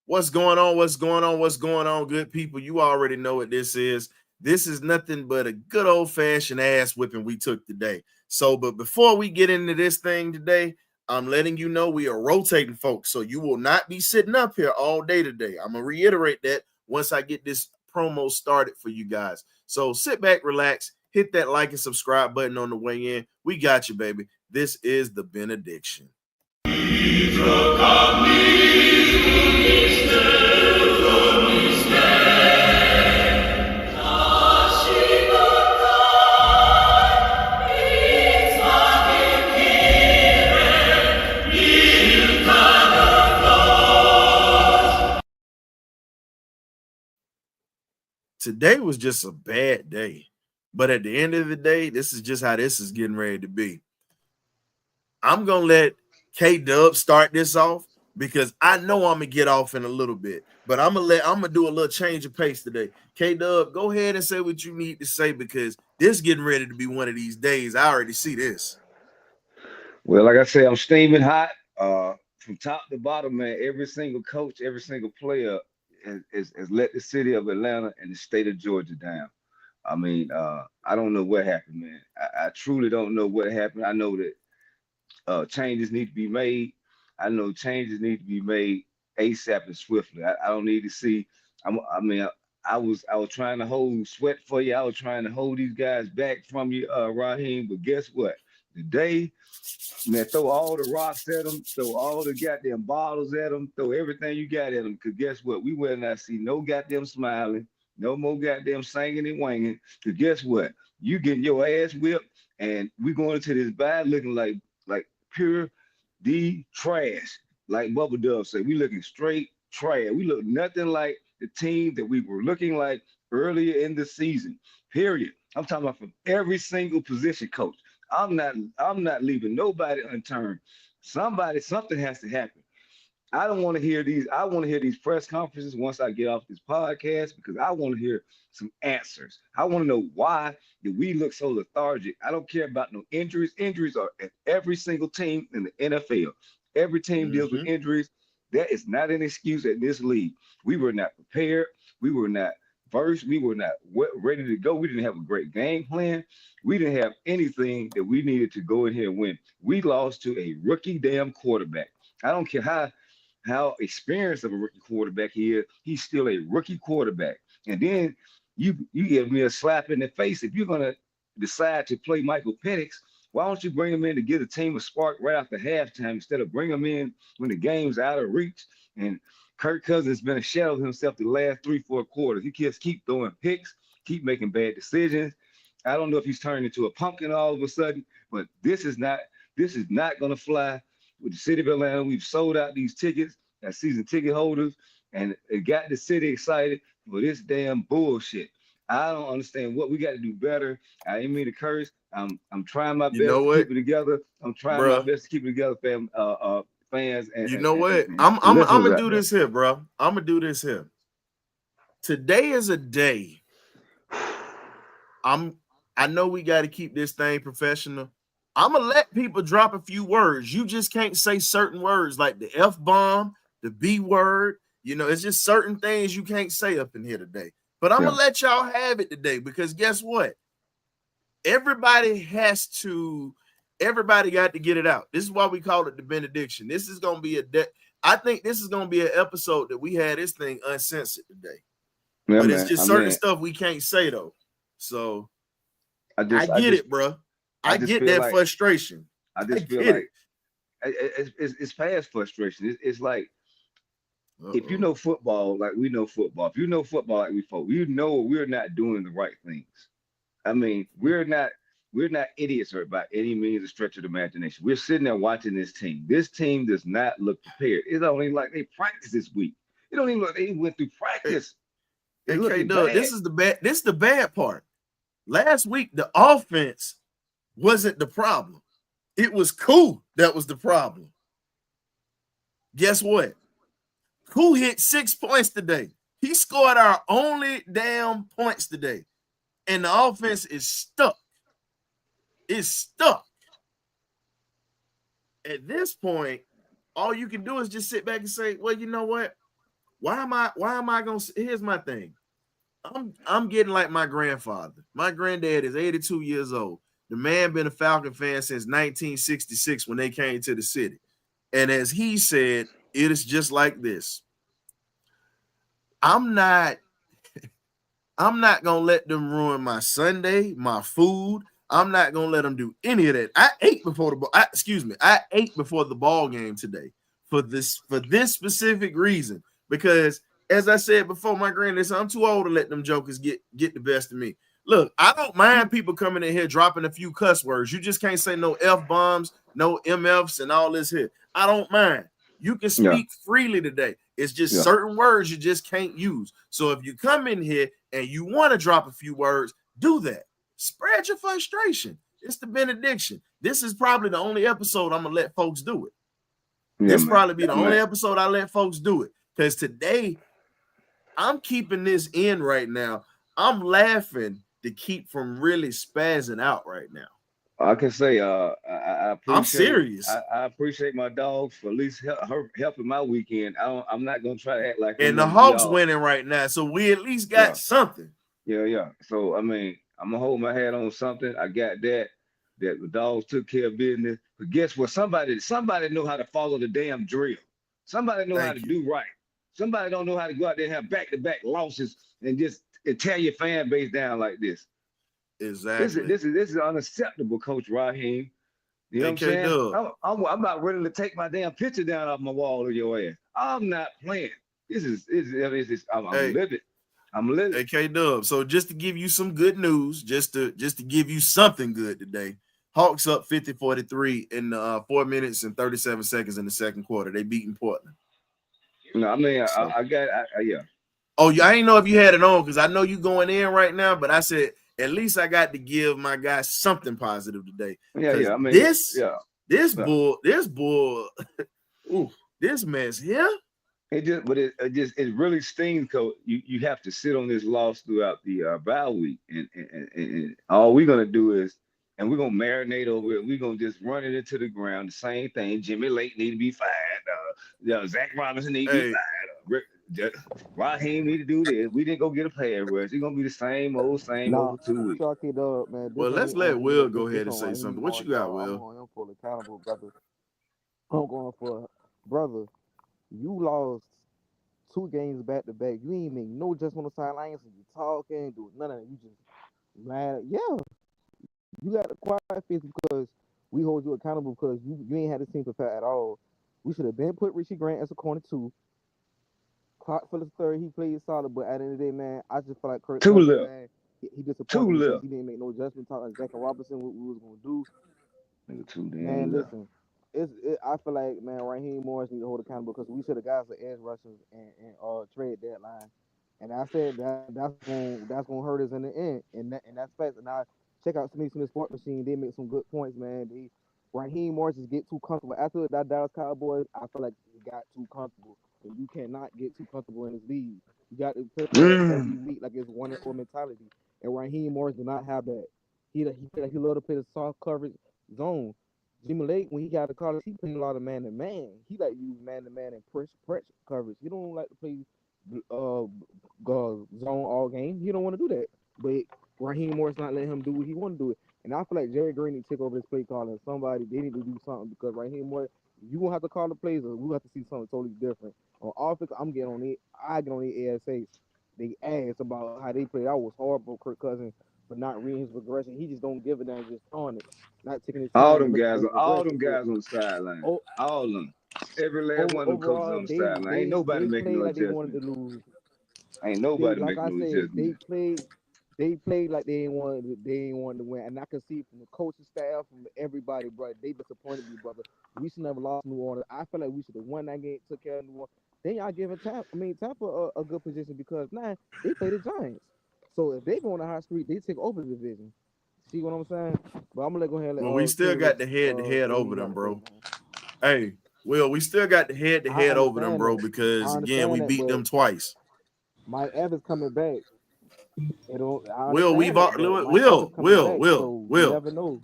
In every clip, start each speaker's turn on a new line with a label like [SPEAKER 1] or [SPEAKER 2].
[SPEAKER 1] What's going on? What's going on? What's going on, good people? You already know what this is. This is nothing but a good old-fashioned ass whipping we took today. But before we get into this thing today, I'm letting you know we are rotating, folks. So you will not be sitting up here all day today. I'm going to reiterate that once I get this promo started for you guys. So sit back, relax, hit that like and subscribe button on the way in. We got you, baby. This is the Benediction. Today was just a bad day, but at the end of the day, this is just how this is getting ready to be. I'm gonna let K-Dub start this off because I know I'm gonna get off in a little bit, but I'm gonna do a little change of pace today. K-Dub, go ahead and say what you need to say because this getting ready to be one of these days. I already see this.
[SPEAKER 2] Well, like I said, I'm steaming hot. From top to bottom, man. Every single coach, every single player has let the city of Atlanta and the state of Georgia down. I mean, I don't know what happened, man. I truly don't know what happened. I know that changes need to be made. I know changes need to be made ASAP and swiftly. I don't need to see. I mean, I was trying to hold sweat for you. I was trying to hold these guys back from you, Raheem. But guess what? Today, man, throw all the rocks at them, throw all the goddamn bottles at them, throw everything you got at them. Because guess what? We will not see no goddamn smiling, no more goddamn singing and wanging. Because guess what? You getting your ass whipped, and we going into this bad looking like pure D trash. Like Bubba Dub said, we looking straight trash. We look nothing like the team that we were looking like earlier in the season. Period. I'm talking about from every single position coach. I'm not leaving nobody unturned. Something has to happen. I don't want to hear these. I want to hear these press conferences once I get off this podcast because I want to hear some answers. I want to know why did we look so lethargic. I don't care about no injuries. Injuries are at every single team in the NFL. Every team deals with injuries. That is not an excuse at this league. We were not prepared. We were not versed. We were not ready to go. We didn't have a great game plan. We didn't have anything that we needed to go in here and win. We lost to a rookie damn quarterback. I don't care how experienced of a rookie quarterback he is, he's still a rookie quarterback. And then you give me a slap in the face. If you're gonna decide to play Michael Penix, why don't you bring him in to get a team a spark right after halftime instead of bring him in when the game's out of reach? And Kirk Cousins has been a shadow of himself the last 3-4 quarters. He just keep throwing picks, keep making bad decisions. I don't know if he's turned into a pumpkin all of a sudden, but this is not gonna fly with the city of Atlanta. We've sold out these tickets as season ticket holders, and it got the city excited for this damn bullshit. I don't understand what we got to do better. I didn't mean to curse. I'm trying my
[SPEAKER 1] You
[SPEAKER 2] best
[SPEAKER 1] know
[SPEAKER 2] to
[SPEAKER 1] what,
[SPEAKER 2] keep it together. I'm trying my
[SPEAKER 1] bruh?
[SPEAKER 2] best to keep it together, fans and,
[SPEAKER 1] You
[SPEAKER 2] and,
[SPEAKER 1] know
[SPEAKER 2] and,
[SPEAKER 1] what?
[SPEAKER 2] and
[SPEAKER 1] I'm
[SPEAKER 2] listeners
[SPEAKER 1] gonna
[SPEAKER 2] out
[SPEAKER 1] do
[SPEAKER 2] there.
[SPEAKER 1] this here, bro. I'm gonna do this here. Today is a day. I know we got to keep this thing professional. I'm gonna let people drop a few words. You just can't say certain words like the F bomb, the B word. You know, it's just certain things you can't say up in here today. But I'm
[SPEAKER 2] Yeah.
[SPEAKER 1] gonna let y'all have it today because guess what? Everybody everybody got to get it out. This is why we call it the benediction. This is gonna be I think this is gonna be an episode that we had this thing uncensored today.
[SPEAKER 2] Yeah,
[SPEAKER 1] But it's
[SPEAKER 2] man.
[SPEAKER 1] just
[SPEAKER 2] I
[SPEAKER 1] certain
[SPEAKER 2] mean,
[SPEAKER 1] stuff we can't say though. So
[SPEAKER 2] I
[SPEAKER 1] I
[SPEAKER 2] just, I
[SPEAKER 1] get
[SPEAKER 2] just,
[SPEAKER 1] it, bro.
[SPEAKER 2] I
[SPEAKER 1] I
[SPEAKER 2] just
[SPEAKER 1] get
[SPEAKER 2] feel
[SPEAKER 1] that
[SPEAKER 2] like,
[SPEAKER 1] frustration.
[SPEAKER 2] I
[SPEAKER 1] I
[SPEAKER 2] just feel
[SPEAKER 1] get it.
[SPEAKER 2] like it's past frustration. It's like if you
[SPEAKER 1] Uh-oh.
[SPEAKER 2] know football like we know football, if you know football like we folk, you know we're not doing the right things. I mean, we're not idiots or by any means a stretch of the imagination. We're sitting there watching this team. This team does not look prepared. It don't even like they practiced this week. It don't even look like they went through
[SPEAKER 1] Hey,
[SPEAKER 2] practice. They
[SPEAKER 1] hey K
[SPEAKER 2] looking
[SPEAKER 1] Dub,
[SPEAKER 2] bad.
[SPEAKER 1] this is the bad part. Last week, the offense wasn't the problem. It was Cool that was the problem. Guess what? Cool hit 6 points today. He scored our only damn points today. And the offense is stuck. It's stuck. At this point, all you can do is just sit back and say, well, you know what? Why am I gonna? Here's my thing. I'm getting like my grandfather. My granddad is 82 years old. The man been a Falcon fan since 1966 when they came to the city. And as he said, it is just like this. I'm not gonna let them ruin my Sunday, my food. I'm not gonna let them do any of that. I ate before the ball game today for this specific reason. Because as I said before, my granddad said, I'm too old to let them jokers get the best of me. Look, I don't mind people coming in here dropping a few cuss words. You just can't say no F-bombs, no MFs, and all this here. I don't mind. You can speak freely today. It's just certain words you just can't use. So if you come in here and you want to drop a few words, do that. Spread your frustration. It's the benediction. This is probably the only episode I'm going to let folks do it. This probably be the only episode I let folks do it. Because today, I'm keeping this in right now. I'm laughing to keep from really spazzing out right now.
[SPEAKER 2] I can say, I appreciate.
[SPEAKER 1] I'm serious.
[SPEAKER 2] I appreciate my dogs for at least helping my weekend. I'm not gonna try to act like.
[SPEAKER 1] And the Hawks winning right now, so we at least got something.
[SPEAKER 2] Yeah. So I mean, I'm gonna hold my hat on something. I got that the dogs took care of business. But guess what? Somebody know how to follow the damn drill. Somebody know how to do right. Somebody don't know how to go out there and have back-to-back losses and just tear your fan base down like this.
[SPEAKER 1] Exactly.
[SPEAKER 2] This is unacceptable, Coach Raheem. You know what I'm saying? I'm about ready to take my damn picture down off my wall of your ass. I'm not playing. I'm living. I'm living.
[SPEAKER 1] Hey, K-Dub. So just to give you some good news, just to give you something good today, Hawks up 50-43 in 4 minutes and 37 seconds in the second quarter. They beating Portland.
[SPEAKER 2] No, I mean, yeah.
[SPEAKER 1] Oh, I ain't know if you had it on because I know you going in right now, but I said at least I got to give my guy something positive today.
[SPEAKER 2] Yeah. I mean,
[SPEAKER 1] this bull, ooh, this mess here.
[SPEAKER 2] It really stings, Coach. You have to sit on this loss throughout the bye week, and all we're gonna do is, and we're gonna marinate over it. We're gonna just run it into the ground. The same thing. Jimmy Lake need to be fired. Zach Robinson need to be fired. Raheem need to do this. We didn't go get a pass rush. It's gonna be the same old over 2 weeks.
[SPEAKER 3] Man.
[SPEAKER 1] Well, let's let Will go ahead and say something. What you got, Will?
[SPEAKER 3] I'm on him for accountable, brother. I'm going for brother. You lost 2 games back to back. You ain't make no adjustment on the sidelines. You talking, do none of that. You just mad. Yeah, you got a quiet face because we hold you accountable because you ain't had the team prepared at all. We should have been put Richie Grant as a corner 2. Clock for the third, he played solid, but at the end of the day, man, I just feel like Kurt.
[SPEAKER 2] Two left.
[SPEAKER 3] Man, he disappointed because he didn't make no adjustment. Talking like Zach Robinson, what we was gonna do. Man, listen, I feel like Raheem Morris need to hold accountable because we should have got some edge rushers and trade deadline. And I said that's gonna hurt us in the end, and that's facts. And I check out Smith Sport Machine. They make some good points, man. Raheem Morris just get too comfortable after that Dallas Cowboys. I feel like he got too comfortable. And you cannot get too comfortable in this league. You got to play every week like it's 1-4 mentality. And Raheem Morris do not have that. He feel like he love to play the soft coverage zone. Jimmy Lake, when he got to college, he played a lot of man-to-man. He like use man-to-man and press coverage. He don't like to play zone all game. He don't want to do that. But Raheem Morris not letting him do what he want to do it. And I feel like Jerry Green need to take over this play calling. They need to do something because Raheem Morris, you gonna have to call the plays, or we have to see something totally different. On offense, I get on the ASAs. They asked about how they played. I was horrible, Kirk Cousins, for not reading his regression. He just don't give it down, just on it, not taking his time.
[SPEAKER 2] All them guys on the sideline. All of them. Every last one of them coaches on the sideline. Ain't nobody making no adjustment. Ain't nobody making no adjustment.
[SPEAKER 3] They played like they ain't want to win, and I can see from the coaching staff, from everybody, bro. They disappointed me, brother. We should never lost New Orleans. I feel like we should have won that game, took care of New Orleans. Then y'all giving Tampa a good position because now they play the Giants. So if they go on a high streak, they take over the division. See what I'm saying? But I'm gonna go ahead and
[SPEAKER 1] well, we still got the head-to-head over them, bro. Hey, Will, we still got the head-to-head over them, bro, because again, we beat them twice.
[SPEAKER 3] Mike Evans coming back.
[SPEAKER 1] Will,
[SPEAKER 3] never know.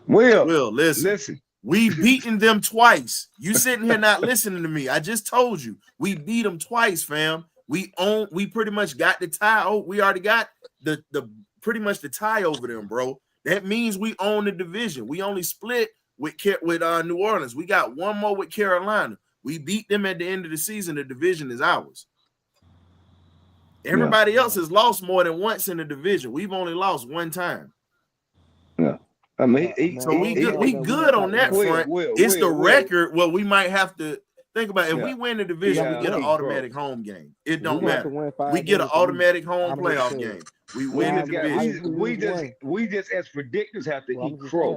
[SPEAKER 1] listen. We beaten them twice. You sitting here not listening to me. I just told you we beat them twice, fam. We pretty much got the tie. Oh, we already got the pretty much the tie over them, bro. That means we own the division. We only split with New Orleans. We got one more with Carolina. We beat them at the end of the season. The division is ours. Everybody else has lost more than once in the division. We've only lost one time.
[SPEAKER 2] Yeah. I mean,
[SPEAKER 1] we good on that front. It's the record. Well, we might have to think about if we win the division, we get an automatic home game. It don't matter. We get an automatic home playoff game. We win the division.
[SPEAKER 2] We just as predictors have to eat crow.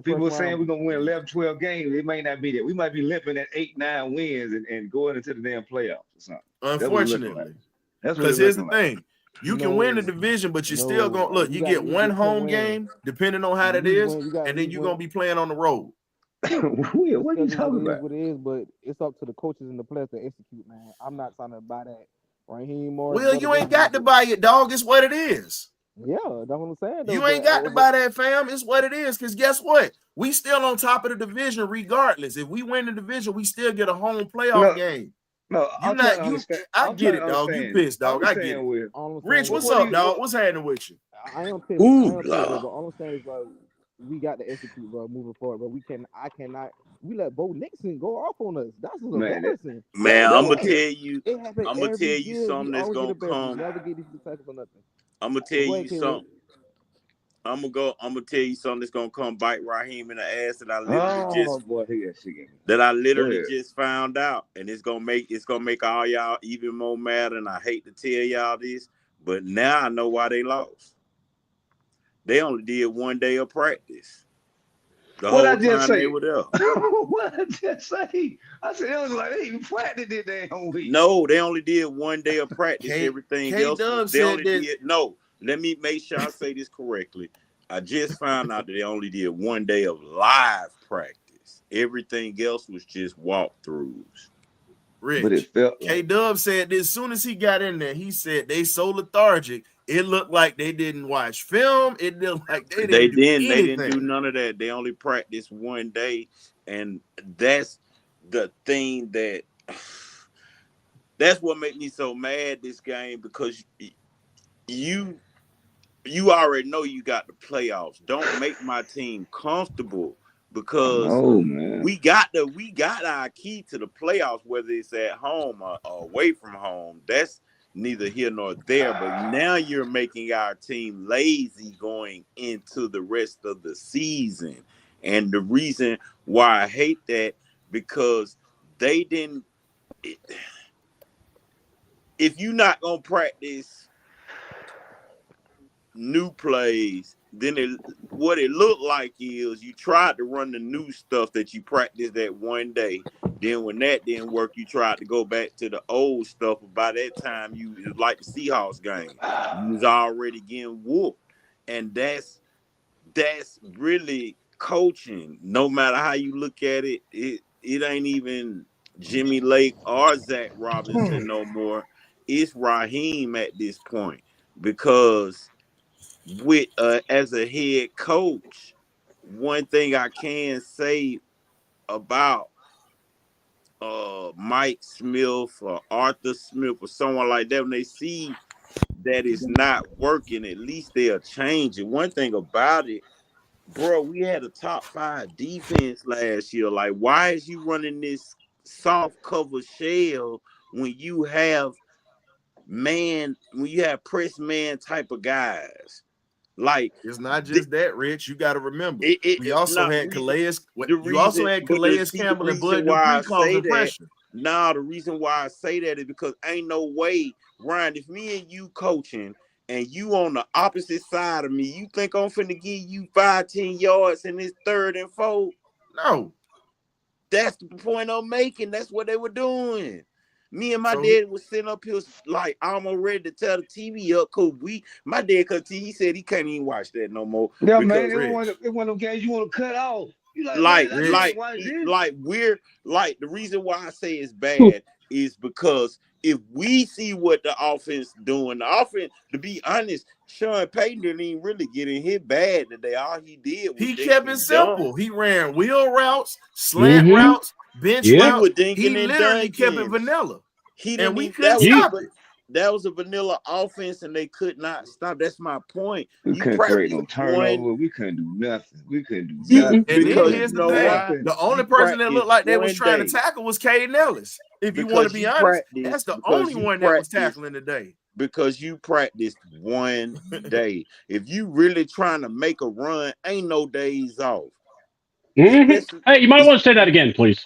[SPEAKER 2] People are saying we're gonna win 11, 12 games. It may not be that. We might be limping at 8, 9 wins and going into the damn playoffs or something.
[SPEAKER 1] Unfortunately, because here's the thing. You can win the division, but you're still going to look. You get one home game, depending on how that is, and then you're going to be playing on the road.
[SPEAKER 2] What are you talking about?
[SPEAKER 3] What it is, but it's up to the coaches and the players to execute, man. I'm not trying to buy that. Raheem Morris.
[SPEAKER 1] Well, you ain't got to buy it, dog. It's what it is.
[SPEAKER 3] Yeah, that's what I'm saying.
[SPEAKER 1] You ain't got to buy that, fam. It's what it is. Because guess what? We still on top of the division regardless. If we win the division, we still get a home playoff game.
[SPEAKER 2] No,
[SPEAKER 1] I get it, dog. You pissed, dog. I get it. Rich, what's up, dog? What's happening with you?
[SPEAKER 3] I am pissed. But all I'm saying is, we got to execute, bro, moving forward. But I cannot. We let Bo Nixon go off on us. That's what's embarrassing.
[SPEAKER 4] Man, I'm gonna tell you. I'm gonna tell you something that's gonna come. I'm gonna tell you something. I'm gonna tell you something that's gonna come bite Raheem in the ass that I literally just found out, and it's gonna make all y'all even more mad. And I hate to tell y'all this, but now I know why they lost. They only did 1 day of practice. The whole time they were there.
[SPEAKER 2] What I just say? I said it was like they even practiced it that whole week.
[SPEAKER 4] No, they only did 1 day of practice. Everything else, they only did. No, let me make sure I say this correctly. I just found out that they only did 1 day of live practice. Everything else was just walkthroughs.
[SPEAKER 1] Rich, but it felt K-Dub said this, as soon as he got in there, he said they so lethargic. It looked like they didn't watch film. It looked like they didn't
[SPEAKER 4] do none of that. They only practiced 1 day, and that's the thing that's what made me so mad this game, because you already know you got the playoffs. Don't make my team comfortable, because we got our key to the playoffs, whether it's at home or away from home. That's neither here nor there. But now you're making our team lazy going into the rest of the season. And the reason why I hate that, because they didn't. If you're not gonna practice new plays, then what it looked like is you tried to run the new stuff that you practiced that 1 day. Then when that didn't work, you tried to go back to the old stuff. But by that time, it was like the Seahawks game. You was already getting whooped. And that's really coaching. No matter how you look at it, it ain't even Jimmy Lake or Zach Robinson no more. It's Raheem at this point, because with as a head coach, one thing I can say about Mike Smith or Arthur Smith or someone like that, when they see that it's not working, at least they'll change it. One thing about it, bro, we had a top 5 defense last year. Like, why is you running this soft cover shell when you have press man type of guys? Like,
[SPEAKER 1] it's not just that, Rich. You got to remember, we also had Calais. You also had Calais Campbell and Bud Dupree causing pressure.
[SPEAKER 4] Nah, the reason why I say that is because ain't no way, Ryan, if me and you coaching and you on the opposite side of me, you think I'm finna give you 5-10 yards in this 3rd and 4?
[SPEAKER 1] No.
[SPEAKER 4] That's the point I'm making. That's what they were doing. Me and my dad was sitting up here like almost ready to tell the TV up, cause my dad he said he can't even watch that no more.
[SPEAKER 2] Yeah, man, it one of them games you want to cut off.
[SPEAKER 4] We're the reason why I say it's bad is because if we see what the offense doing, the offense, to be honest, Sean Payton didn't even really get hit bad today. All he did was
[SPEAKER 1] he kept it simple. He ran wheel routes, slant routes, bench routes. He literally kept it vanilla. And we couldn't stop it.
[SPEAKER 4] That was a vanilla offense, and they could not stop. That's my point.
[SPEAKER 2] We couldn't create no turnover. We couldn't do nothing. And then
[SPEAKER 1] here's the thing. The only person that looked like they was trying to tackle was Caden Ellis. If you want to be honest, that's the only one that was tackling today.
[SPEAKER 4] Because you practiced one day. If you really trying to make a run, ain't no days off.
[SPEAKER 5] Hey, you might want to say that again, please.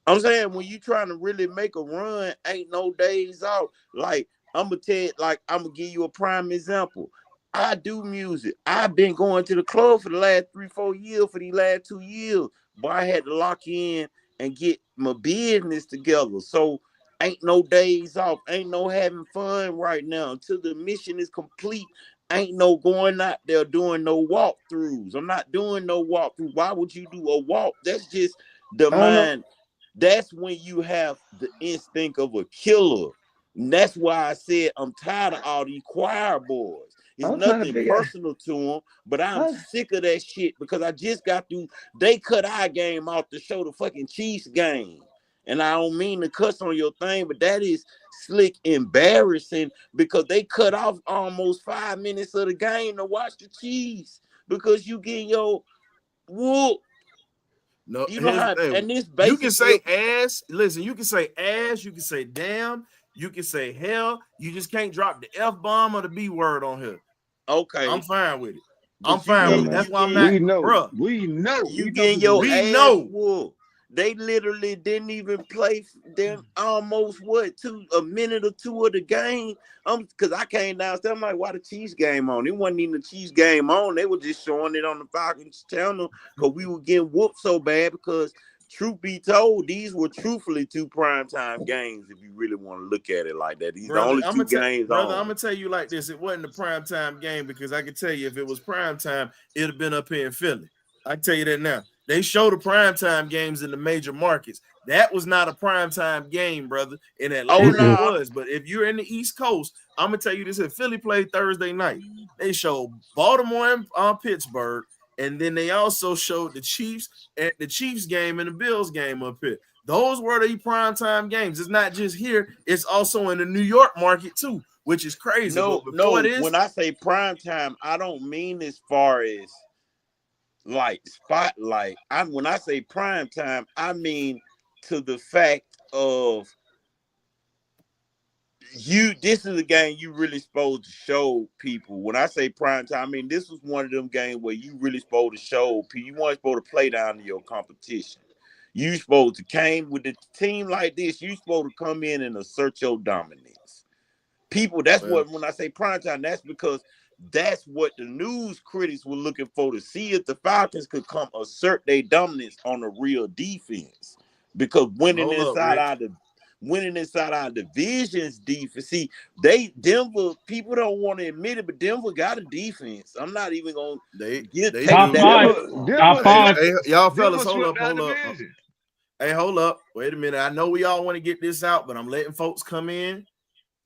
[SPEAKER 4] I'm saying when you trying to really make a run, ain't no days off. Like I'm gonna give you a prime example. I do music. I've been going to the club for the last 3-4 years. For the last 2 years, but I had to lock in and get my business together. So ain't no days off. Ain't no having fun right now until the mission is complete. Ain't no going out there doing no walkthroughs. I'm not doing no walkthrough. Why would you do a walk? That's just the mind. That's when you have the instinct of a killer. And that's why I said I'm tired of all these choir boys. It's nothing personal to them, but I'm sick of that shit because I just got through. They cut our game off to show the fucking Chiefs game. And I don't mean to cuss on your thing, but that is slick embarrassing because they cut off almost 5 minutes of the game to watch the Chiefs because you get your whoop.
[SPEAKER 1] No,
[SPEAKER 4] you know how, and this
[SPEAKER 1] you can say ass. Listen, you can say ass. You can say damn. You can say hell. You just can't drop the F-bomb or the B word on here.
[SPEAKER 4] Okay,
[SPEAKER 1] I'm fine with it. I'm fine with it. That's why I'm not. Bro,
[SPEAKER 4] we know you getting your ass whooped. They literally didn't even play them almost a minute or two of the game. Because I came downstairs, I'm like, why the Chiefs game on? It wasn't even the Chiefs game on. They were just showing it on the Falcons channel because we were getting whooped so bad because truth be told, these were truthfully 2 primetime games if you really want to look at it like that. These are the only 2 games
[SPEAKER 1] brother, I'm going to tell you like this. It wasn't a primetime game because I can tell you if it was primetime, it would have been up here in Philly. I can tell you that now. They show the primetime games in the major markets. That was not a primetime game, brother. In Atlanta it was. But if you're in the East Coast, I'm going to tell you this. If Philly played Thursday night, they showed Baltimore and Pittsburgh. And then they also showed the Chiefs game and the Bills game up here. Those were the primetime games. It's not just here. It's also in the New York market too, which is crazy.
[SPEAKER 4] No. When I say primetime, I don't mean as far as like spotlight. When I say prime time, I mean to the fact of this is a game you really supposed to show people. When I say prime time, I mean this was one of them games where you really supposed to show people. You weren't supposed to play down to your competition. You supposed to came with a team like this, you supposed to come in and assert your dominance. People, that's what when I say prime time, that's because that's what the news critics were looking for to see if the Falcons could come assert their dominance on a real defense. Because winning inside our division's defense. See, Denver, people don't want to admit it, but Denver got a defense. I'm not even gonna
[SPEAKER 5] top five.
[SPEAKER 1] Hey, y'all fellas, hold up. Hey, hold up. Wait a minute. I know we all want to get this out, but I'm letting folks come in.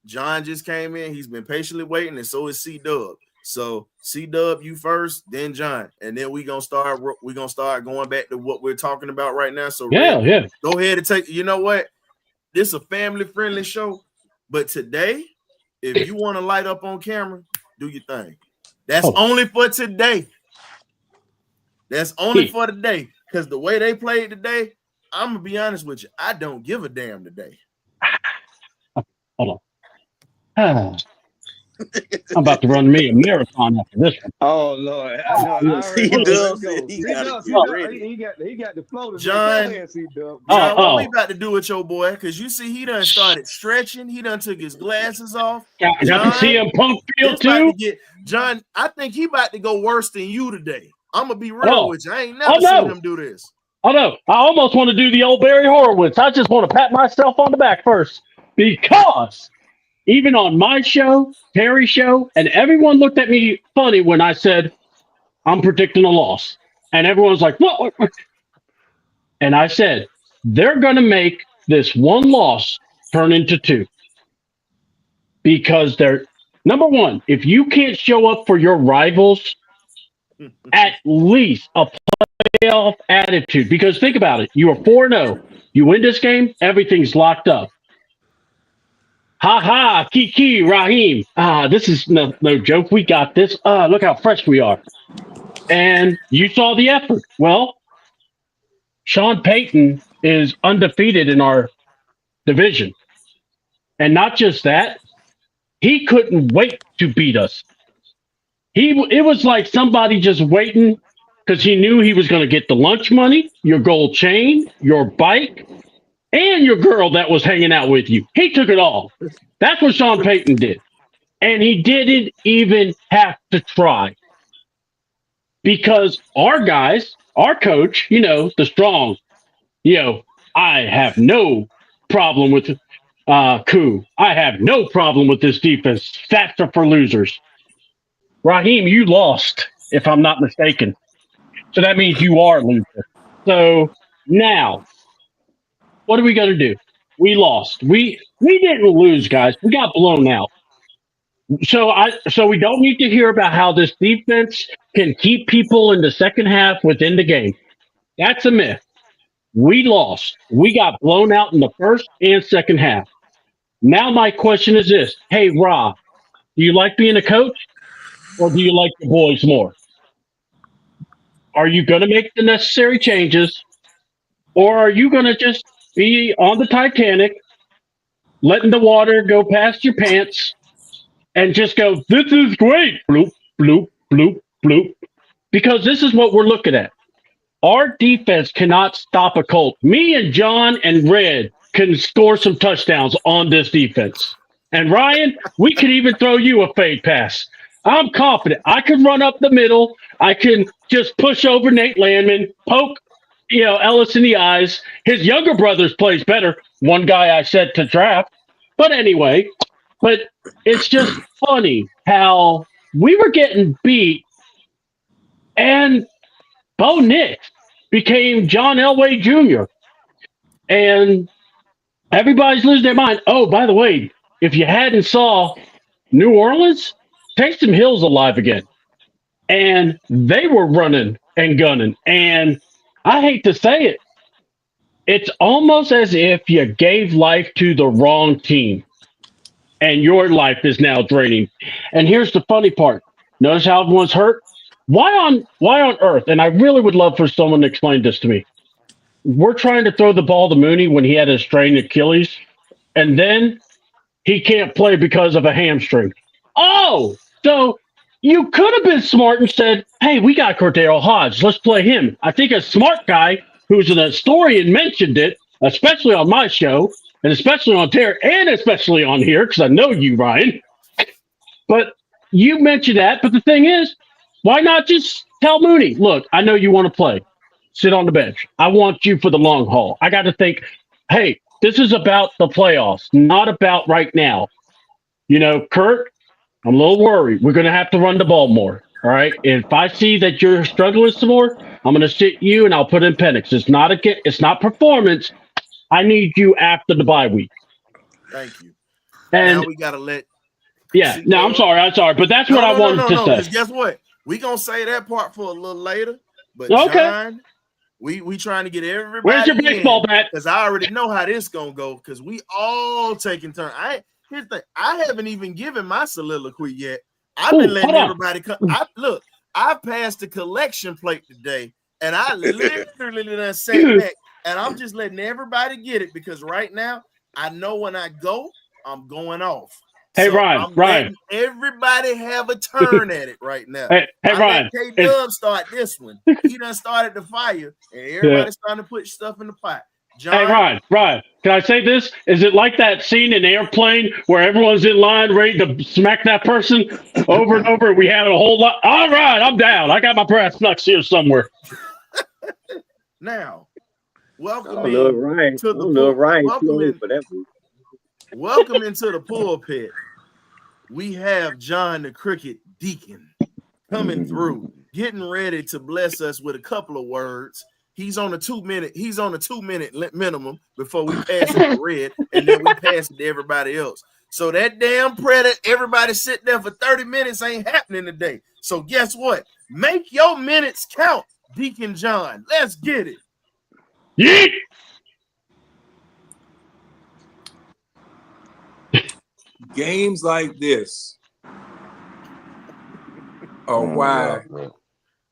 [SPEAKER 1] John just came in. He's been patiently waiting, and so is C-Dub. So C-Dub, you first, then John, and then we're gonna start going back to what we're talking about right now. So
[SPEAKER 5] yeah.
[SPEAKER 1] Go ahead and take. You know what? This is a family-friendly show, but today, if you want to light up on camera, do your thing. That's only for today. That's only for today. Because the way they played today, I'm gonna be honest with you, I don't give a damn today.
[SPEAKER 5] Hold on. I'm about to run me a marathon after this one.
[SPEAKER 2] Oh Lord!
[SPEAKER 4] He got
[SPEAKER 2] the flow.
[SPEAKER 1] John, what we about to do with your boy? Because you see, he done started stretching. He done took his glasses off.
[SPEAKER 5] Got to see him pump feel too.
[SPEAKER 1] John, I think he about to go worse than you today. I'm gonna be real with you. I ain't never seen him do this.
[SPEAKER 5] Oh no! I almost want to do the old Barry Horowitz. I just want to pat myself on the back first because even on my show, Terry's show, and everyone looked at me funny when I said I'm predicting a loss, and everyone was like, "What?" And I said they're going to make this one loss turn into 2. Because they're, number one, if you can't show up for your rivals, at least a playoff attitude. Because think about it. You are 4-0. You win this game, everything's locked up. Ha, Kiki, Raheem. This is no joke. We got this. Look how fresh we are. And you saw the effort. Well, Sean Payton is undefeated in our division. And not just that, he couldn't wait to beat us. It was like somebody just waiting because he knew he was going to get the lunch money, your gold chain, your bike, and your girl that was hanging out with you. He took it all. That's what Sean Payton did. And he didn't even have to try. Because our guys, our coach, the strong, I have no problem with Koo. I have no problem with this defense. Stats are for losers. Raheem, you lost, if I'm not mistaken. So that means you are a loser. So now, what are we going to do? We lost. We didn't lose, guys. We got blown out. So we don't need to hear about how this defense can keep people in the second half within the game. That's a myth. We lost. We got blown out in the first and second half. Now my question is this. Hey, Rob, do you like being a coach or do you like the boys more? Are you going to make the necessary changes or are you going to just be on the Titanic, letting the water go past your pants and just go, this is great, bloop, bloop, bloop, bloop, because this is what we're looking at. Our defense cannot stop a Colt. Me and John and Red can score some touchdowns on this defense. And Ryan, we could even throw you a fade pass. I'm confident. I can run up the middle. I can just push over Nate Landman, poke, Ellis in the eyes. His younger brother plays better. One guy I said to draft. But anyway, it's just funny how we were getting beat and Bo Nix became John Elway Jr. And everybody's losing their mind. Oh, by the way, if you hadn't saw New Orleans, Taysom Hill's alive again. And they were running and gunning. And I hate to say it, it's almost as if you gave life to the wrong team. And your life is now draining. And here's the funny part. Notice how everyone's hurt? Why on earth, and I really would love for someone to explain this to me, we're trying to throw the ball to Mooney when he had a strained Achilles, and then he can't play because of a hamstring. Oh, so you could have been smart and said, hey, we got Cordero Hodge. Let's play him. I think a smart guy who's an historian mentioned it, especially on my show, and especially on Terry, and especially on here, because I know you, Ryan. But you mentioned that, but the thing is, why not just tell Mooney, look, I know you want to play. Sit on the bench. I want you for the long haul. I got to think, hey, this is about the playoffs, not about right now. Kurt, I'm a little worried. We're going to have to run the ball more. All right. If I see that you're struggling some more, I'm going to sit you and I'll put in Penix. It's not performance. I need you after the bye week.
[SPEAKER 1] Thank you.
[SPEAKER 5] And
[SPEAKER 1] now we got to let.
[SPEAKER 5] Yeah. No, I'm sorry. But that's what I wanted to say.
[SPEAKER 1] 'Cause guess what? We gonna say that part for a little later. But
[SPEAKER 5] okay.
[SPEAKER 1] John, we trying to get everybody.
[SPEAKER 5] Where's your baseball bat?
[SPEAKER 1] Because I already know how this gonna go. Because we all taking turns. Here's the thing. I haven't even given my soliloquy yet. I've been letting everybody come. I passed the collection plate today, and I literally done sat back, and I'm just letting everybody get it because right now I know when I go, I'm going off.
[SPEAKER 5] Hey,
[SPEAKER 1] so
[SPEAKER 5] Ryan.
[SPEAKER 1] Everybody have a turn at it right now.
[SPEAKER 5] Hey, Ryan.
[SPEAKER 1] K-Dub start this one. He done started the fire, and everybody's starting to put stuff in the pot. John,
[SPEAKER 5] hey, Ryan. Can I say this? Is it like that scene in Airplane where everyone's in line ready to smack that person over and over? We had a whole lot. All right, I'm down. I got my brass knucks here somewhere.
[SPEAKER 1] Now, welcome
[SPEAKER 6] Ryan.
[SPEAKER 1] to the
[SPEAKER 6] Ryan.
[SPEAKER 1] Welcome into the pulpit. We have John the Cricket Deacon coming through, getting ready to bless us with a couple of words. He's on a 2 minute. He's on a 2 minute minimum before we pass it to Red, and then we pass it to everybody else. So that damn Predator, everybody sit there for 30 minutes ain't happening today. So guess what? Make your minutes count, Deacon John. Let's get it.
[SPEAKER 5] Yeah.
[SPEAKER 6] Games like this are why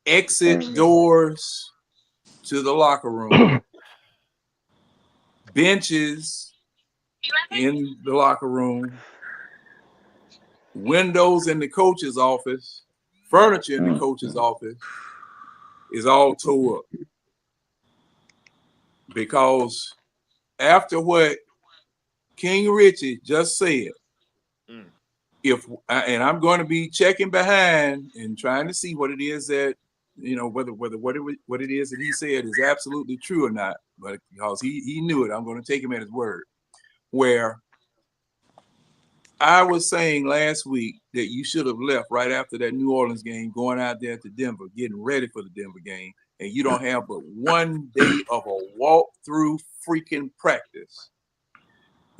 [SPEAKER 6] exit doors to the locker room, benches in the locker room, windows in the coach's office, furniture in the coach's office is all tore up. Because after what King Richie just said, and I'm going to be checking behind and trying to see what it is that, whether what it is that he said is absolutely true or not, but because he knew it, I'm going to take him at his word. Where I was saying last week that you should have left right after that New Orleans game, going out there to Denver, getting ready for the Denver game, and you don't have but 1 day of a walk-through freaking practice.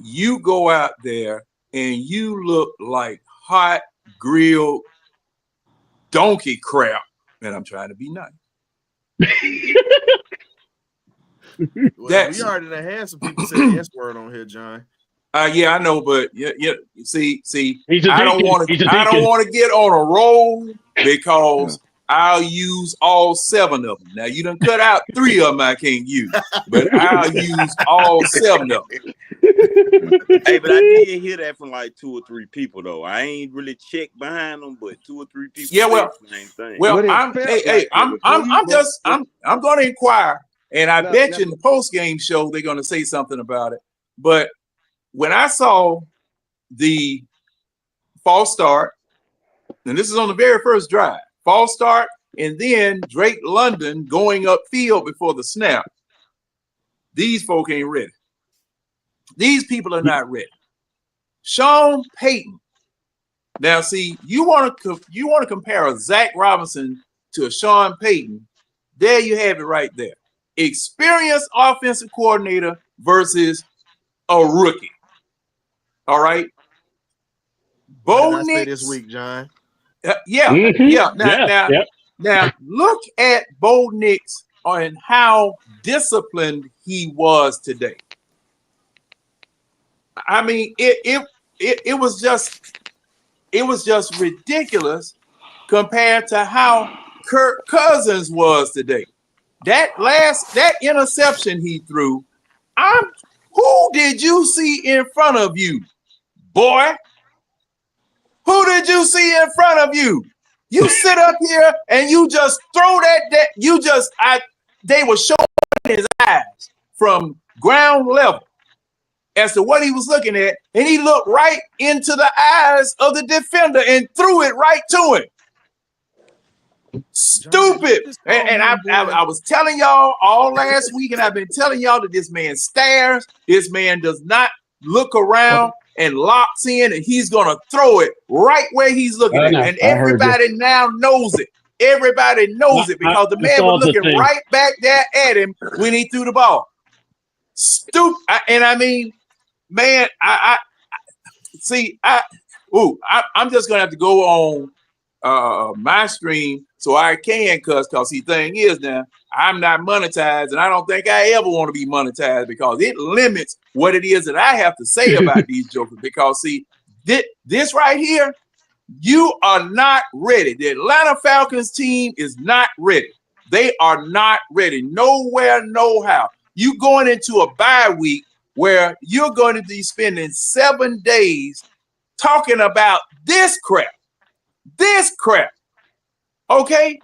[SPEAKER 6] You go out there and you look like hot grilled donkey crap. And I'm trying to be nice.
[SPEAKER 1] Well, we already had some people say the S word on here, John.
[SPEAKER 6] Yeah, I know, but yeah. See,
[SPEAKER 5] He's a
[SPEAKER 6] I don't want to get on a roll because I'll use all 7 of them. Now you done cut out 3 of them I can't use, but I'll use all 7 of them.
[SPEAKER 4] Hey, but I did hear that from like 2 or 3 people though. I ain't really checked behind them, but 2 or 3 people.
[SPEAKER 6] Yeah, well,
[SPEAKER 4] the same thing.
[SPEAKER 6] Well, I'm going to inquire, and I bet you in the post game show they're going to say something about it. But when I saw the false start, and this is on the very first drive, false start, and then Drake London going upfield before the snap, these folk ain't ready. These people are not ready. Sean Payton. Now, see, you want to compare a Zach Robinson to a Sean Payton. There you have it right there. Experienced offensive coordinator versus a rookie. All right. Bo Nix
[SPEAKER 1] this week, John.
[SPEAKER 6] Now look at Bo Nix and how disciplined he was today. I mean, it was just ridiculous compared to how Kirk Cousins was today. That interception he threw, who did you see in front of you, boy? Who did you see in front of you? You sit up here and you just throw that they were showing his eyes from ground level as to what he was looking at, and he looked right into the eyes of the defender and threw it right to him. Stupid. And I was telling y'all all last week, and I've been telling y'all that this man stares. This man does not look around and locks in, and he's going to throw it right where he's looking at. And everybody now knows it. Everybody knows it because the man was looking right back there at him when he threw the ball. Stupid. And I mean, man, I'm just going to have to go on my stream so I can cuss, because the thing is now, I'm not monetized, and I don't think I ever want to be monetized because it limits what it is that I have to say about these jokers. Because see, this right here, you are not ready. The Atlanta Falcons team is not ready. They are not ready. Nowhere, no how. You going into a bye week where you're going to be spending 7 days talking about this crap. This crap. Okay?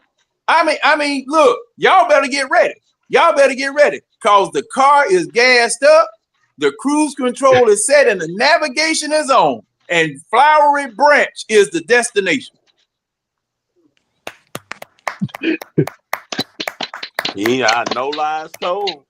[SPEAKER 6] I mean, look, y'all better get ready. Y'all better get ready because the car is gassed up, the cruise control is set, and the navigation is on, and Flowery Branch is the destination.
[SPEAKER 4] Yeah, no lies told.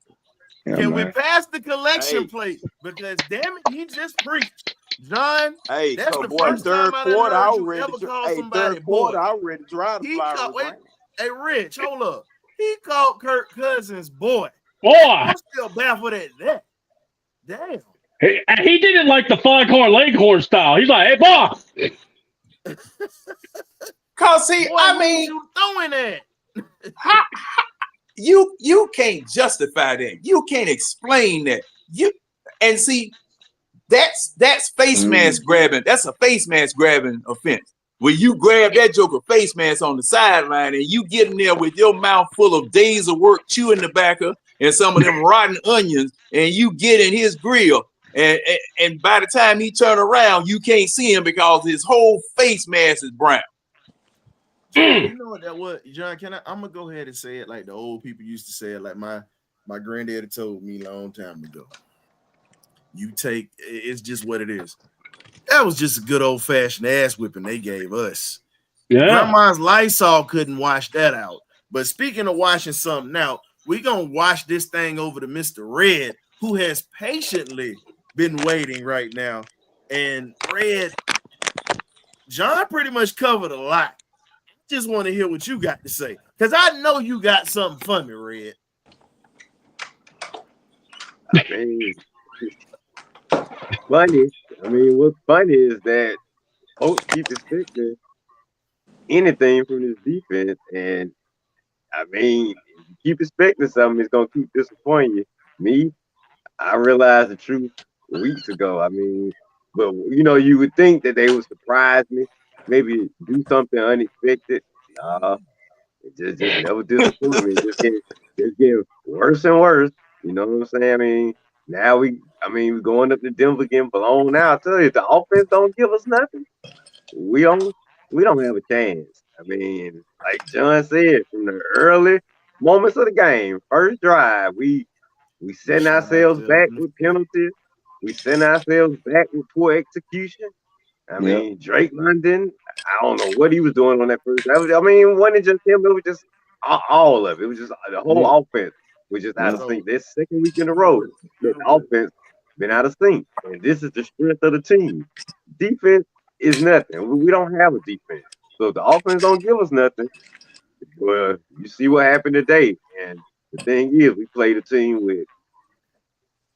[SPEAKER 1] Yeah, can we pass the collection plate? Because damn it, he just preached. John,
[SPEAKER 4] hey,
[SPEAKER 1] that's
[SPEAKER 4] so
[SPEAKER 1] the
[SPEAKER 4] boy,
[SPEAKER 1] first
[SPEAKER 4] third
[SPEAKER 1] time
[SPEAKER 4] quarter,
[SPEAKER 1] I
[SPEAKER 4] already.
[SPEAKER 1] ever called somebody
[SPEAKER 4] third quarter, I already drive the Flowery Branch.
[SPEAKER 1] Hey, Rich, hold up. He called Kirk Cousins boy.
[SPEAKER 5] Boy,
[SPEAKER 1] I'm still baffled at that. Damn.
[SPEAKER 5] he did it like the Foghorn Leghorn style. He's like, "Hey, boss."
[SPEAKER 6] Cause see,
[SPEAKER 1] Boy,
[SPEAKER 6] I
[SPEAKER 1] who's
[SPEAKER 6] mean,
[SPEAKER 1] you throwing at?
[SPEAKER 6] you can't justify that. You can't explain that. And see, that's face mask grabbing. That's a face mask grabbing offense. When you grab that joker face mask on the sideline and you get in there with your mouth full of days of work chewing tobacco and some of them rotten onions, and you get in his grill, and by the time he turn around, you can't see him because his whole face mask is brown.
[SPEAKER 1] You know what that was, John? I'm gonna go ahead and say it like the old people used to say it, like my granddaddy told me a long time ago. It's just what it is. That was just a good old-fashioned ass whipping they gave us.
[SPEAKER 5] Yeah.
[SPEAKER 1] Grandma's Lysol couldn't wash that out. But speaking of washing something out, we're gonna wash this thing over to Mr. Red, who has patiently been waiting right now. And Red, John pretty much covered a lot. Just want to hear what you got to say, because I know you got something for me, Red.
[SPEAKER 7] I mean, funny. I mean, what's funny is that folks keep expecting anything from this defense, and I mean, if you keep expecting something, it's gonna keep disappointing you. Me, I realized the truth weeks ago. I mean, but you would think that they would surprise me, maybe do something unexpected. It just never disappointed me. Just get worse and worse. You know what I'm saying? I mean, now we're going up to Denver getting blown out. I tell you, if the offense don't give us nothing, we don't have a chance. I mean, like John said, from the early moments of the game, first drive, we send ourselves back with penalties. We send ourselves back with poor execution. I mean, Drake London, I don't know what he was doing on that first drive. I mean, it wasn't just him, it was just all of it. It was just the whole offense was just out of sync. This second week in a row, the offense been out of sync. And this is the strength of the team. Defense is nothing. We don't have a defense. So if the offense don't give us nothing, well, you see what happened today. And the thing is, we played a team with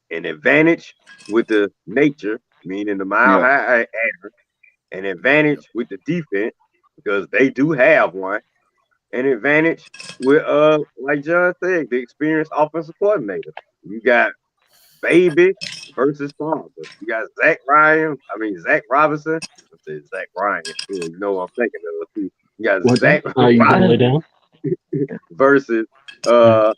[SPEAKER 7] an advantage with the nature, meaning the mile high air, an advantage with the defense because they do have one, an advantage with like John said, the experienced offensive coordinator. You got Baby versus Father. You got Zach Robinson. I said Zach Ryan. You know what I'm thinking of. You got Zach Robinson versus Sean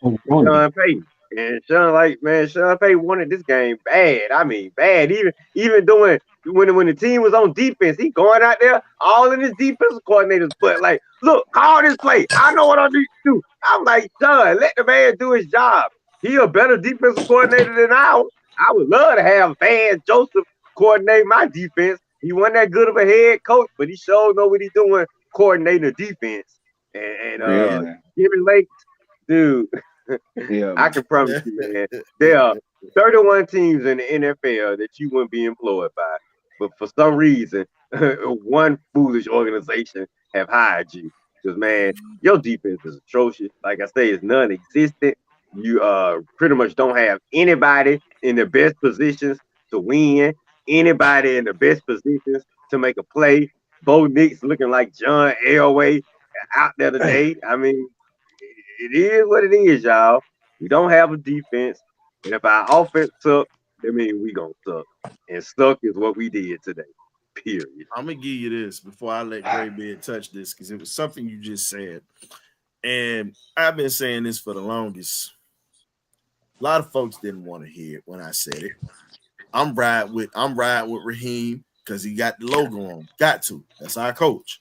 [SPEAKER 7] Payton. And Sean Payton wanted this game bad. I mean, bad. Even doing when the team was on defense, he going out there all in his defensive coordinators. But like, look, call this play. I know what I need to do. I'm like, Sean, let the man do his job. He a better defensive coordinator than I would love to have Van Joseph coordinate my defense. He wasn't that good of a head coach, but he sure know what he's doing coordinating the defense. And Jimmy Lake, dude. I can promise you, man, there are 31 teams in the NFL that you wouldn't be employed by. But for some reason, one foolish organization have hired you. Because, man, your defense is atrocious. Like I say, it's non-existent. You pretty much don't have anybody in the best positions to win, anybody in the best positions to make a play. Bo Nix looking like John Elway out there today. I mean, it is what it is, y'all. We don't have a defense. And if our offense suck, that means we gonna suck. And suck is what we did today. Period.
[SPEAKER 1] I'm gonna give you this before I let Graybeard touch this, because it was something you just said. And I've been saying this for the longest. A lot of folks didn't want to hear it when I said it. I'm riding with Raheem because he got the logo on. Got to. That's our coach.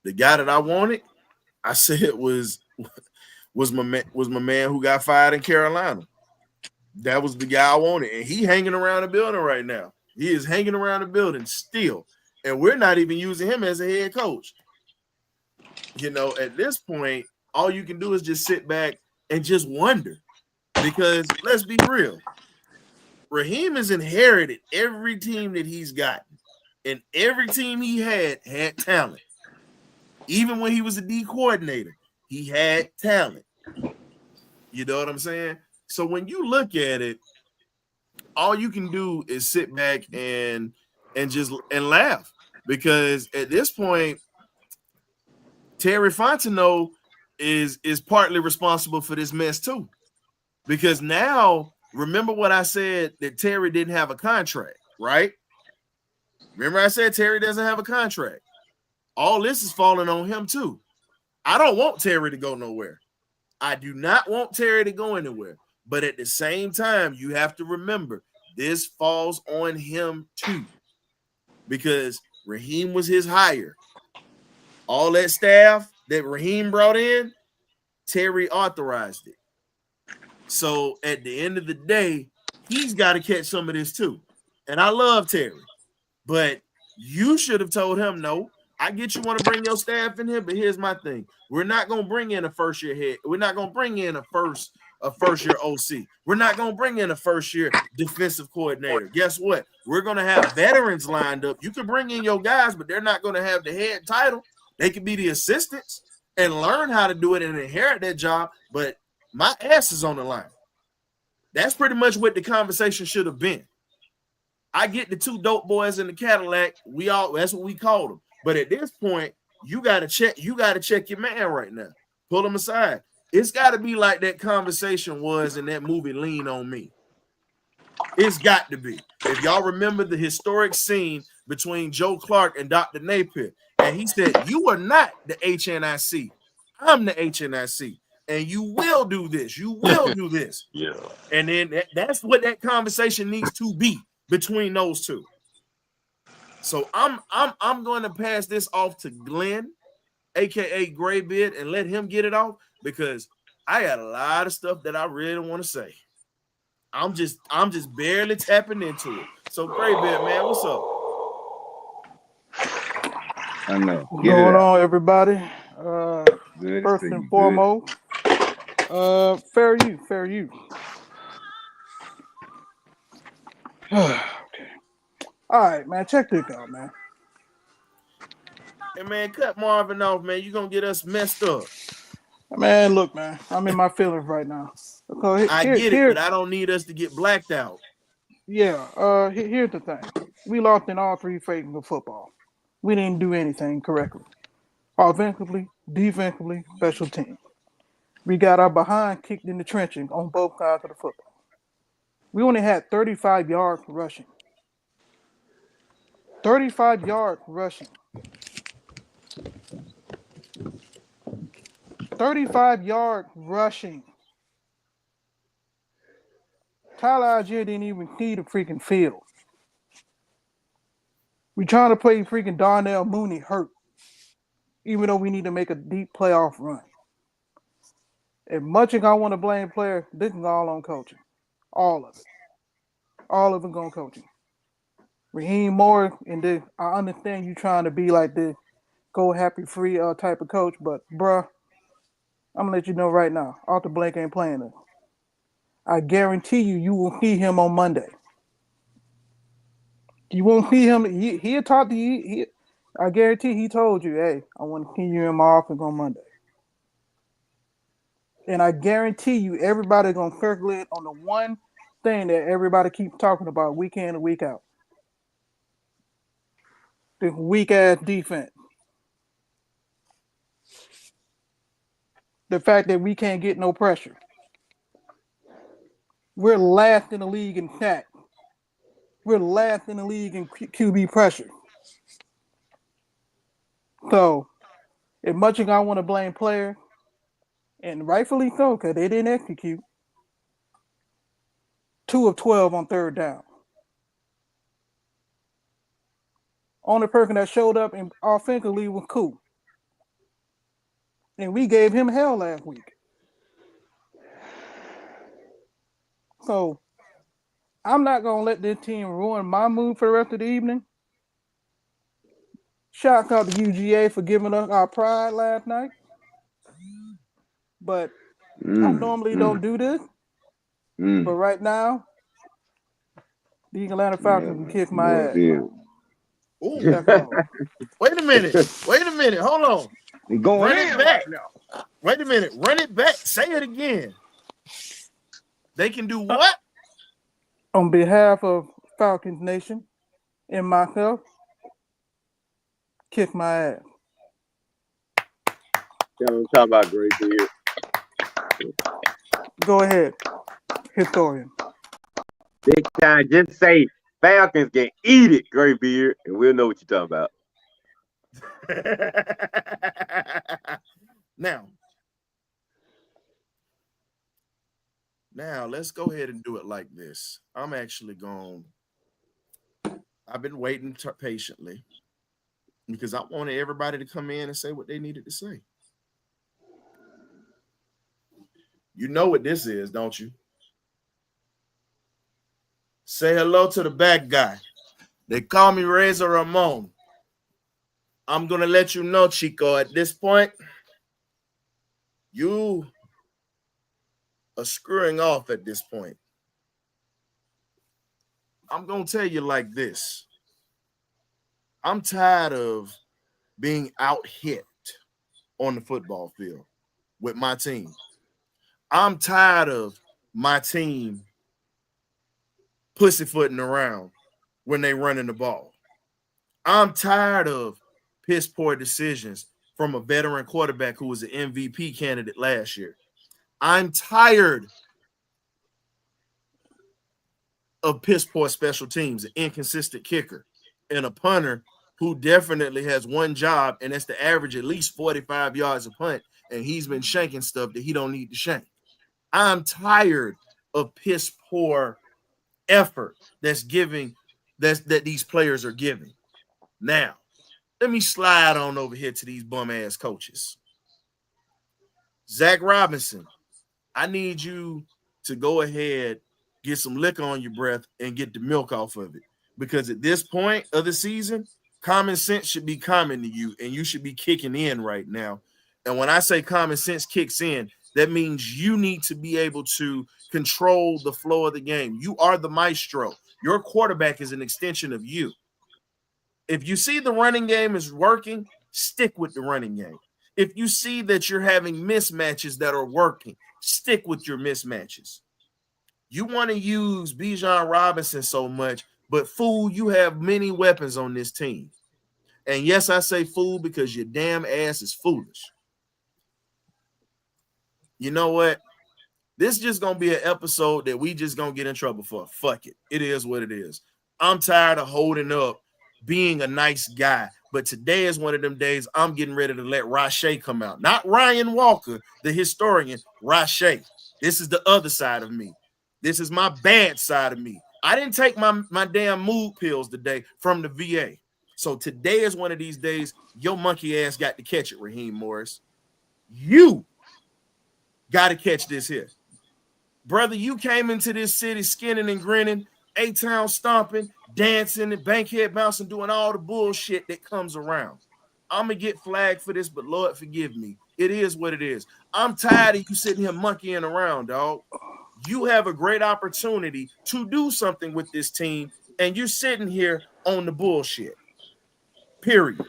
[SPEAKER 1] The guy that I wanted, I said was my man who got fired in Carolina. That was the guy I wanted, and he hanging around the building right now. He is hanging around the building still, and we're not even using him as a head coach. You know, at this point, all you can do is just sit back and just wonder, because let's be real, Raheem has inherited every team that he's gotten, and every team he had talent. Even when he was a D coordinator, he had talent. You know what I'm saying? So when you look at it, all you can do is sit back and just laugh, because at this point, Terry Fontenot is partly responsible for this mess too. Because now, remember what I said, that Terry didn't have a contract, right? Remember I said Terry doesn't have a contract. All this is falling on him too. I don't want Terry to go nowhere. I do not want Terry to go anywhere. But at the same time, you have to remember, this falls on him too. Because Raheem was his hire. All that staff that Raheem brought in, Terry authorized it. So at the end of the day, he's got to catch some of this too. And I love Terry, but you should have told him, no, I get you want to bring your staff in here, but here's my thing. We're not going to bring in a first-year head. We're not going to bring in a first-year OC. We're not going to bring in a first-year defensive coordinator. Guess what? We're going to have veterans lined up. You can bring in your guys, but they're not going to have the head title. They can be the assistants and learn how to do it and inherit that job, but my ass is on the line. That's pretty much what the conversation should have been. I get the two dope boys in the Cadillac. That's what we called them. But at this point, you gotta check your man right now. Pull him aside. It's got to be like that conversation was in that movie Lean on Me. It's got to be. If y'all remember the historic scene between Joe Clark and Dr. Napier, and he said, "You are not the HNIC. I'm the HNIC. And you will do this. You will do this."
[SPEAKER 4] Yeah.
[SPEAKER 1] And then that's what that conversation needs to be between those two. So I'm going to pass this off to Glenn, aka Graybeard, and let him get it off, because I got a lot of stuff that I really want to say. I'm just barely tapping into it. So Graybeard, man, what's up?
[SPEAKER 2] I know.
[SPEAKER 8] What's going on, everybody?
[SPEAKER 2] Good,
[SPEAKER 8] first and foremost, fair you. Okay. All right, man. Check this out, man.
[SPEAKER 1] Hey, man, cut Marvin off, man. You gonna get us messed up.
[SPEAKER 8] Man, look, man. I'm in my feelings right now. Okay,
[SPEAKER 1] I get it, but I don't need us to get blacked out.
[SPEAKER 8] Yeah. Here's the thing. We lost in all three phases of football. We didn't do anything correctly. Offensively, defensively, special team. We got our behind kicked in the trenches on both sides of the football. We only had 35 yards rushing. 35 yards rushing. 35 yards rushing. Tyler Algier didn't even see the freaking field. We trying to play freaking Darnell Mooney hurt, even though we need to make a deep playoff run. As much as I want to blame players, this is all on coaching. All of it. All of it on coaching. Raheem Moore, and this, I understand you trying to be like this go happy free type of coach, but bruh, I'm gonna let you know right now, Arthur Blank ain't playing it. I guarantee you will see him on Monday. You won't see him. He'll talk to you. I guarantee he told you, hey, I want to see you in my office on Monday. And I guarantee you everybody's gonna circulate on the one thing that everybody keeps talking about week in and week out. This weak ass defense. The fact that we can't get no pressure. We're last in the league in sack. We're last in the league in QB pressure. So, as much as I want to blame players, and rightfully so, because they didn't execute, 2 of 12 on third down. Only person that showed up in offensively was Cool. And we gave him hell last week. So, I'm not going to let this team ruin my mood for the rest of the evening. Shout out to UGA for giving us our pride last night. But I normally don't do this. But right now, the Atlanta Falcons can kick my ass.
[SPEAKER 1] Ooh. Wait a minute. Hold on.
[SPEAKER 2] Going
[SPEAKER 1] Run
[SPEAKER 2] in
[SPEAKER 1] it back.
[SPEAKER 2] right now.
[SPEAKER 1] Wait a minute. Run it back. Say it again. They can do what?
[SPEAKER 8] On behalf of Falcons Nation and myself, kick my ass.
[SPEAKER 7] I'm talking about Great Beard.
[SPEAKER 8] Go ahead, historian.
[SPEAKER 7] Next time, just say Falcons can eat it, Great Beard, and we'll know what you're talking about.
[SPEAKER 1] Now let's go ahead and do it like this. I'm actually going. I've been waiting patiently because I wanted everybody to come in and say what they needed to say. You know what this is, don't you? Say hello to the back guy. They call me Razor Ramon. I'm going to let you know, Chico, at this point, you are screwing off at this point. I'm going to tell you like this. I'm tired of being out-hit on the football field with my team. I'm tired of my team pussyfooting around when they running the ball. I'm tired of piss poor decisions from a veteran quarterback who was an MVP candidate last year. I'm tired of piss poor special teams, an inconsistent kicker, and a punter who definitely has one job, and that's to average at least 45 yards a punt, and he's been shanking stuff that he don't need to shank. I'm tired of piss poor effort that these players are giving. Now, let me slide on over here to these bum-ass coaches. Zach Robinson, I need you to go ahead, get some liquor on your breath, and get the milk off of it. Because at this point of the season, common sense should be common to you, and you should be kicking in right now. And when I say common sense kicks in, that means you need to be able to control the flow of the game. You are the maestro. Your quarterback is an extension of you. If you see the running game is working, stick with the running game. If you see that you're having mismatches that are working, stick with your mismatches. You want to use Bijan Robinson so much, but fool, you have many weapons on this team. And yes, I say fool because your damn ass is foolish. You know what? This is just going to be an episode that we just going to get in trouble for. Fuck it. It is what it is. I'm tired of holding up being a nice guy. But today is one of them days I'm getting ready to let Rashay come out. Not Ryan Walker, the historian, Rashay. This is the other side of me. This is my bad side of me. I didn't take my damn mood pills today from the VA. So today is one of these days your monkey ass got to catch it, Raheem Morris. You got to catch this here. Brother, you came into this city skinning and grinning, A-Town stomping, dancing, and bankhead bouncing, doing all the bullshit that comes around. I'm going to get flagged for this, but Lord, forgive me. It is what it is. I'm tired of you sitting here monkeying around, dog. You have a great opportunity to do something with this team, and you're sitting here on the bullshit. Period.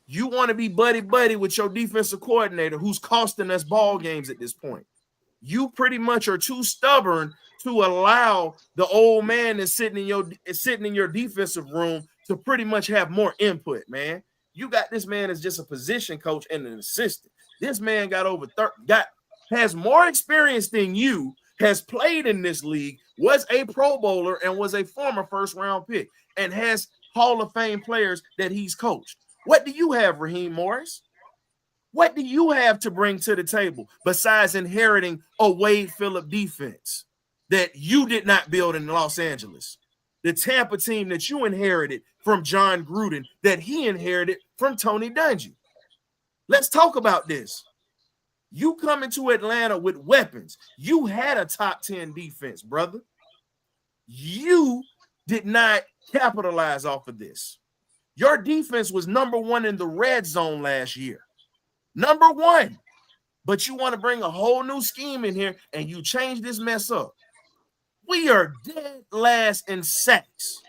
[SPEAKER 1] You want to be buddy-buddy with your defensive coordinator who's costing us ball games at this point. You pretty much are too stubborn to allow the old man that's sitting in your defensive room to pretty much have more input, man. You got this man as just a position coach and an assistant. This man has more experience than you, has played in this league, was a Pro Bowler, and was a former first-round pick, and has Hall of Fame players that he's coached. What do you have, Raheem Morris? What do you have to bring to the table besides inheriting a Wade Phillip defense that you did not build in Los Angeles? The Tampa team that you inherited from John Gruden that he inherited from Tony Dungy. Let's talk about this. You come into Atlanta with weapons. You had a top 10 defense, brother. You did not capitalize off of this. Your defense was number one in the red zone last year. Number one. But you want to bring a whole new scheme in here and you change this mess up. We are dead last in sacks.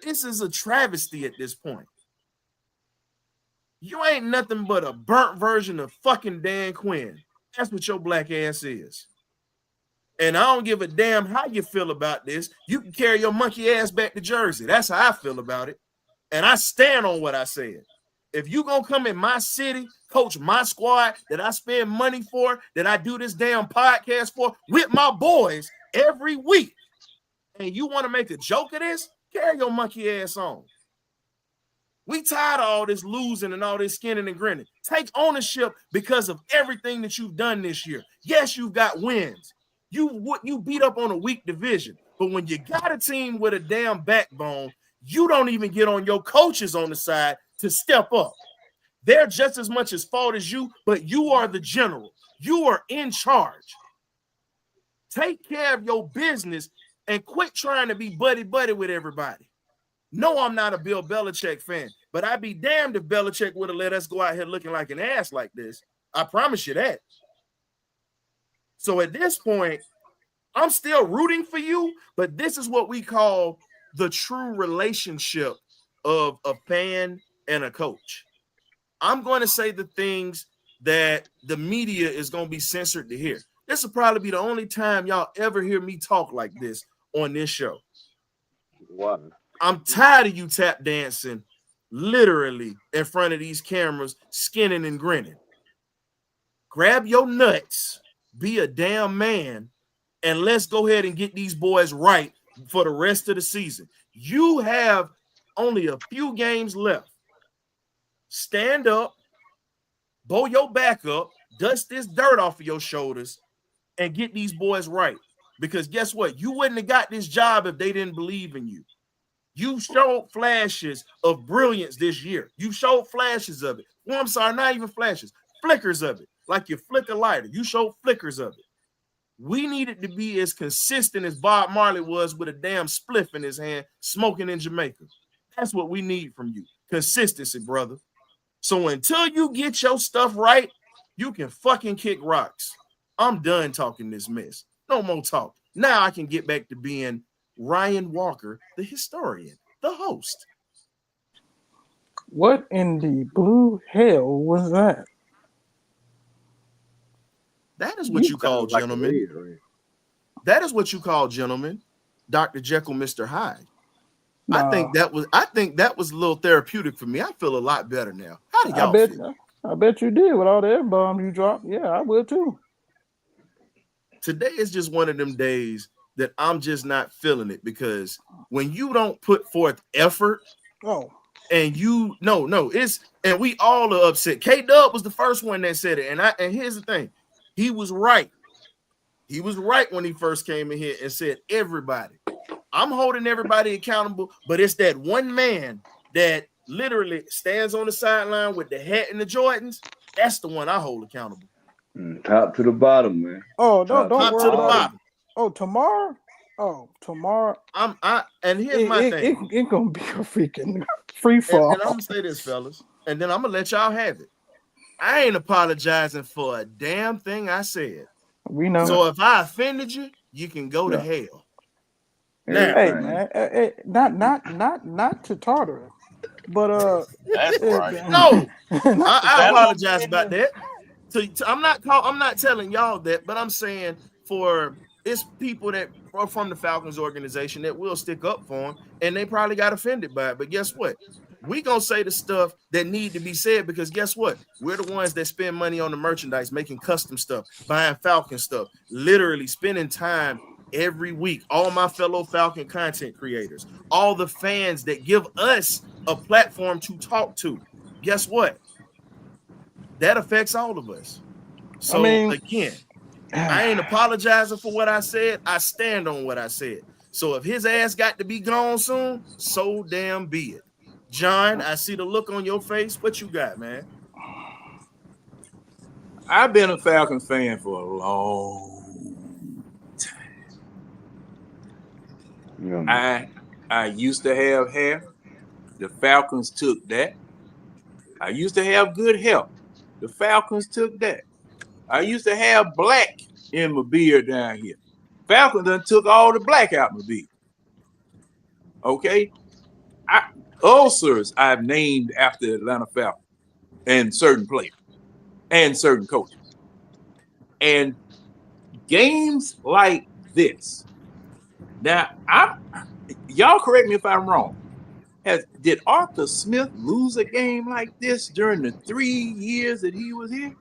[SPEAKER 1] This is a travesty at this point. You ain't nothing but a burnt version of fucking Dan Quinn. That's what your black ass is. And I don't give a damn how you feel about this. You can carry your monkey ass back to Jersey. That's how I feel about it. And I stand on what I said. If you gonna come in my city, coach my squad that I spend money for, that I do this damn podcast for with my boys every week, and you want to make a joke of this, carry your monkey ass on. We tired of all this losing and all this skinning and grinning. Take ownership because of everything that you've done this year. Yes, you've got wins. You beat up on a weak division, but when you got a team with a damn backbone, you don't even get on your coaches on the side to step up. They're just as much as fault as you, but you are the general. You are in charge. Take care of your business and quit trying to be buddy-buddy with everybody. No, I'm not a Bill Belichick fan, but I'd be damned if Belichick would have let us go out here looking like an ass like this. I promise you that. So at this point, I'm still rooting for you, but this is what we call the true relationship of a fan and a coach. I'm going to say the things that the media is going to be censored to hear. This will probably be the only time y'all ever hear me talk like this on this show.
[SPEAKER 7] Wow.
[SPEAKER 1] I'm tired of you tap dancing literally in front of these cameras, skinning and grinning. Grab your nuts, be a damn man, and let's go ahead and get these boys right for the rest of the season. You have only a few games left. Stand up, bow your back up, dust this dirt off of your shoulders, and get these boys right. Because guess what? You wouldn't have got this job if they didn't believe in you. You showed flashes of brilliance this year. You showed flashes of it. Well, I'm sorry, not even flashes, flickers of it. Like you flick a lighter. You showed flickers of it. We needed to be as consistent as Bob Marley was with a damn spliff in his hand, smoking in Jamaica. That's what we need from you. Consistency, brother. So until you get your stuff right, you can fucking kick rocks. I'm done talking this mess. No more talk. Now I can get back to being Ryan Walker, the historian, the host.
[SPEAKER 8] What in the blue hell was that?
[SPEAKER 1] That is what you call gentlemen. That is what you call gentlemen. Dr. Jekyll, Mr. Hyde. I think that was a little therapeutic for me. I feel a lot better now. How do y'all feel?
[SPEAKER 8] I bet you did with all the F-bombs you dropped. Yeah, I will too.
[SPEAKER 1] Today is just one of them days that I'm just not feeling it, because when you don't put forth effort, and and we all are upset. K-Dub was the first one that said it, and here's the thing, he was right. He was right when he first came in here and said everybody. I'm holding everybody accountable, but it's that one man that literally stands on the sideline with the hat and the Jordans. That's the one I hold accountable.
[SPEAKER 2] Top to the bottom, man.
[SPEAKER 8] Oh, don't
[SPEAKER 1] top
[SPEAKER 8] worry
[SPEAKER 1] to the
[SPEAKER 8] about
[SPEAKER 1] bottom.
[SPEAKER 8] it. Oh, tomorrow.
[SPEAKER 1] And here's my thing.
[SPEAKER 8] It's gonna be a freaking free fall.
[SPEAKER 1] And I'm gonna say this, fellas, and then I'm gonna let y'all have it. I ain't apologizing for a damn thing I said.
[SPEAKER 8] We know.
[SPEAKER 1] So if I offended you, you can go to hell. Now,
[SPEAKER 8] hey man, not to Tartar, but
[SPEAKER 9] that's right.
[SPEAKER 1] No, I apologize about that. I'm not telling y'all that, but I'm saying for it's people that are from the Falcons organization that will stick up for them, and they probably got offended by it. But guess what? We gonna say the stuff that need to be said, because guess what? We're the ones that spend money on the merchandise, making custom stuff, buying Falcon stuff, literally spending time every week. All my fellow Falcon content creators, all the fans that give us a platform to talk to. Guess what? That affects all of us. So again, I ain't apologizing for what I said. I stand on what I said. So if his ass got to be gone soon, so damn be it. John, I see the look on your face. What you got, man?
[SPEAKER 6] I've been a Falcons fan for a long time. Yeah. I used to have hair. The Falcons took that. I used to have good health. The Falcons took that. I used to have black in my beard down here. Falcons done took all the black out my beard. Okay? Ulcers I've named after Atlanta Falcons. and certain players and certain coaches. And games like this. Now, y'all correct me if I'm wrong. Did Arthur Smith lose a game like this during the 3 years that he was here?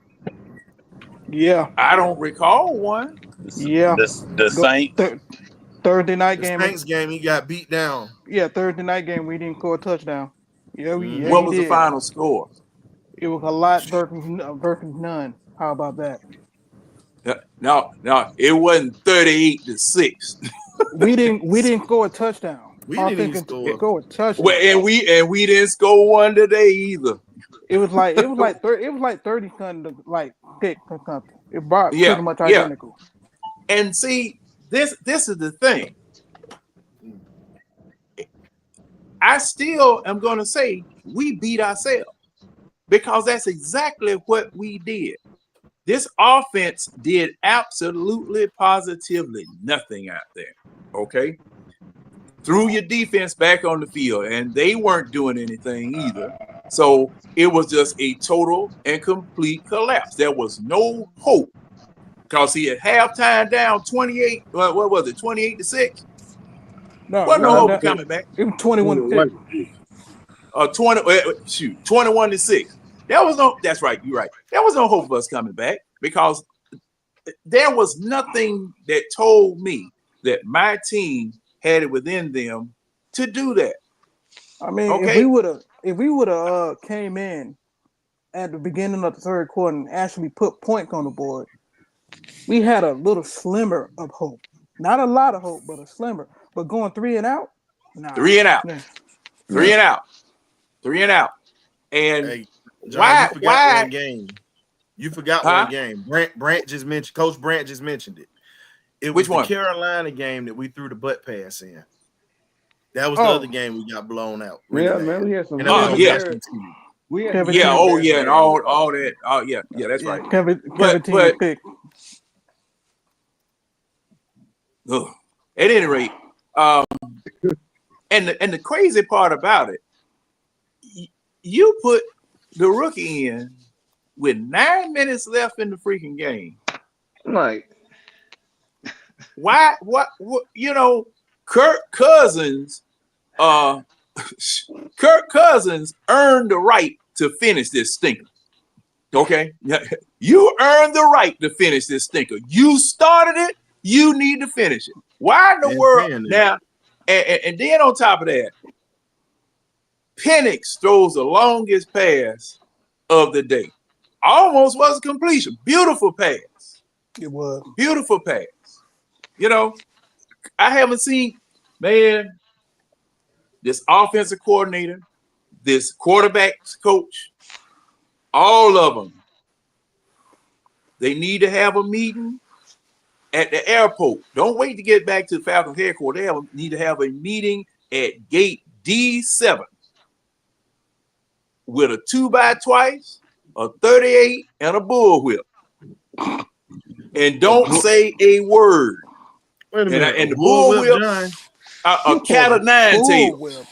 [SPEAKER 8] Yeah.
[SPEAKER 6] I don't recall one.
[SPEAKER 8] Yeah.
[SPEAKER 4] The Saints.
[SPEAKER 8] Thursday night game.
[SPEAKER 1] Saints game, he got beat down.
[SPEAKER 8] Yeah, Thursday night game, we didn't score a touchdown. Yeah,
[SPEAKER 6] What was the final score?
[SPEAKER 8] It was a lot versus none. How about that?
[SPEAKER 6] No, it wasn't 38-6.
[SPEAKER 8] We didn't score a touchdown.
[SPEAKER 1] We didn't even
[SPEAKER 8] score a touchdown.
[SPEAKER 6] Well, and we didn't score one today either.
[SPEAKER 8] It was like 30 something like pick or something. It brought pretty much identical.
[SPEAKER 6] And see, this is the thing. I still am going to say we beat ourselves because that's exactly what we did. This offense did absolutely, positively nothing out there. Okay. Threw your defense back on the field, and they weren't doing anything either. So it was just a total and complete collapse. There was no hope because he had halftime down 28. What was it? 28-6.
[SPEAKER 8] No,
[SPEAKER 6] wasn't no hope coming back.
[SPEAKER 8] It was 21-6.
[SPEAKER 6] 21-6. That's right. You're right. There was no hope of us coming back because there was nothing that told me that my team had it within them to do that.
[SPEAKER 8] I mean,
[SPEAKER 6] okay.
[SPEAKER 8] if we would have came in at the beginning of the third quarter and actually put points on the board, we had a little slimmer of hope. Not a lot of hope, but a slimmer. But going 3 and out, nah.
[SPEAKER 6] 3 and out.
[SPEAKER 8] Yeah.
[SPEAKER 6] 3 and out. 3 and out. And
[SPEAKER 1] hey, John,
[SPEAKER 6] why?
[SPEAKER 1] You forgot one game. You forgot one game. Brant just mentioned. Coach Brant just mentioned it. It was the Carolina game that we threw the butt pass in. That was the other game we got blown out.
[SPEAKER 2] Yeah, man, we had some.
[SPEAKER 6] and all that. Oh, yeah, that's right.
[SPEAKER 8] Kevin pick.
[SPEAKER 6] At any rate, and the crazy part about it, you put the rookie in with 9 minutes left in the freaking game.
[SPEAKER 2] Like,
[SPEAKER 6] why? What? You know, Kirk Cousins earned the right to finish this stinker. Okay, you earned the right to finish this stinker. You started it. You need to finish it. Why in the world now? And then on top of that, Penix throws the longest pass of the day. Almost was a completion. Beautiful pass.
[SPEAKER 8] It was.
[SPEAKER 6] Beautiful pass. You know, I haven't seen, man, this offensive coordinator, this quarterback's coach, all of them, they need to have a meeting at the airport. Don't wait to get back to the Falcons headquarters. They need to have a meeting at gate D7 with a 2x2, a 38, and a bullwhip. And don't say a word.
[SPEAKER 1] Wait a minute.
[SPEAKER 6] And the bullwhip, a cat of nine tails.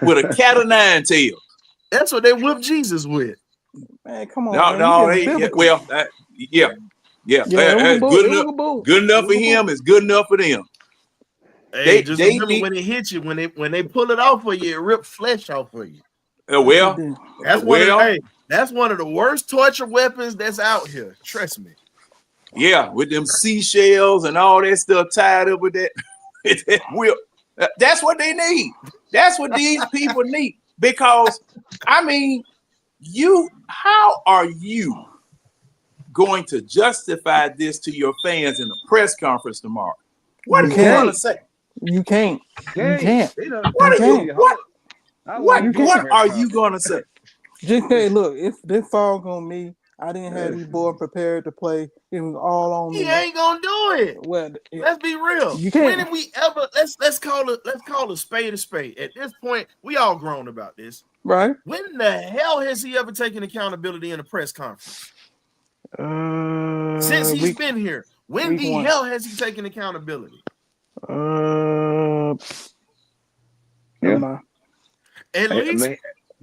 [SPEAKER 6] With a cat of nine tails.
[SPEAKER 1] That's what they whipped Jesus with.
[SPEAKER 8] Man, come on.
[SPEAKER 6] Good enough for him is good enough for them.
[SPEAKER 1] Hey, just remember when it hits you, when they pull it off for you, it rips flesh off for you.
[SPEAKER 6] That's
[SPEAKER 1] one of the worst torture weapons that's out here. Trust me.
[SPEAKER 6] Yeah, with them seashells and all that stuff tied up with that whip. That's what they need. That's what these people need. Because I mean, how are you going to justify this to your fans in a press conference tomorrow? What are you going to say?
[SPEAKER 8] You can't. You can't.
[SPEAKER 6] What are you going to say?
[SPEAKER 8] Just say, look, if this falls on me, I didn't have these boys prepared to play. It was all on me.
[SPEAKER 1] He ain't gonna do it.
[SPEAKER 8] Well,
[SPEAKER 1] let's be real. When have we ever? Let's call a spade a spade. At this point, we all grown about this,
[SPEAKER 8] right?
[SPEAKER 1] When the hell has he ever taken accountability in a press conference? Since he's been here, when the hell has he taken accountability?
[SPEAKER 2] Yeah.
[SPEAKER 1] At least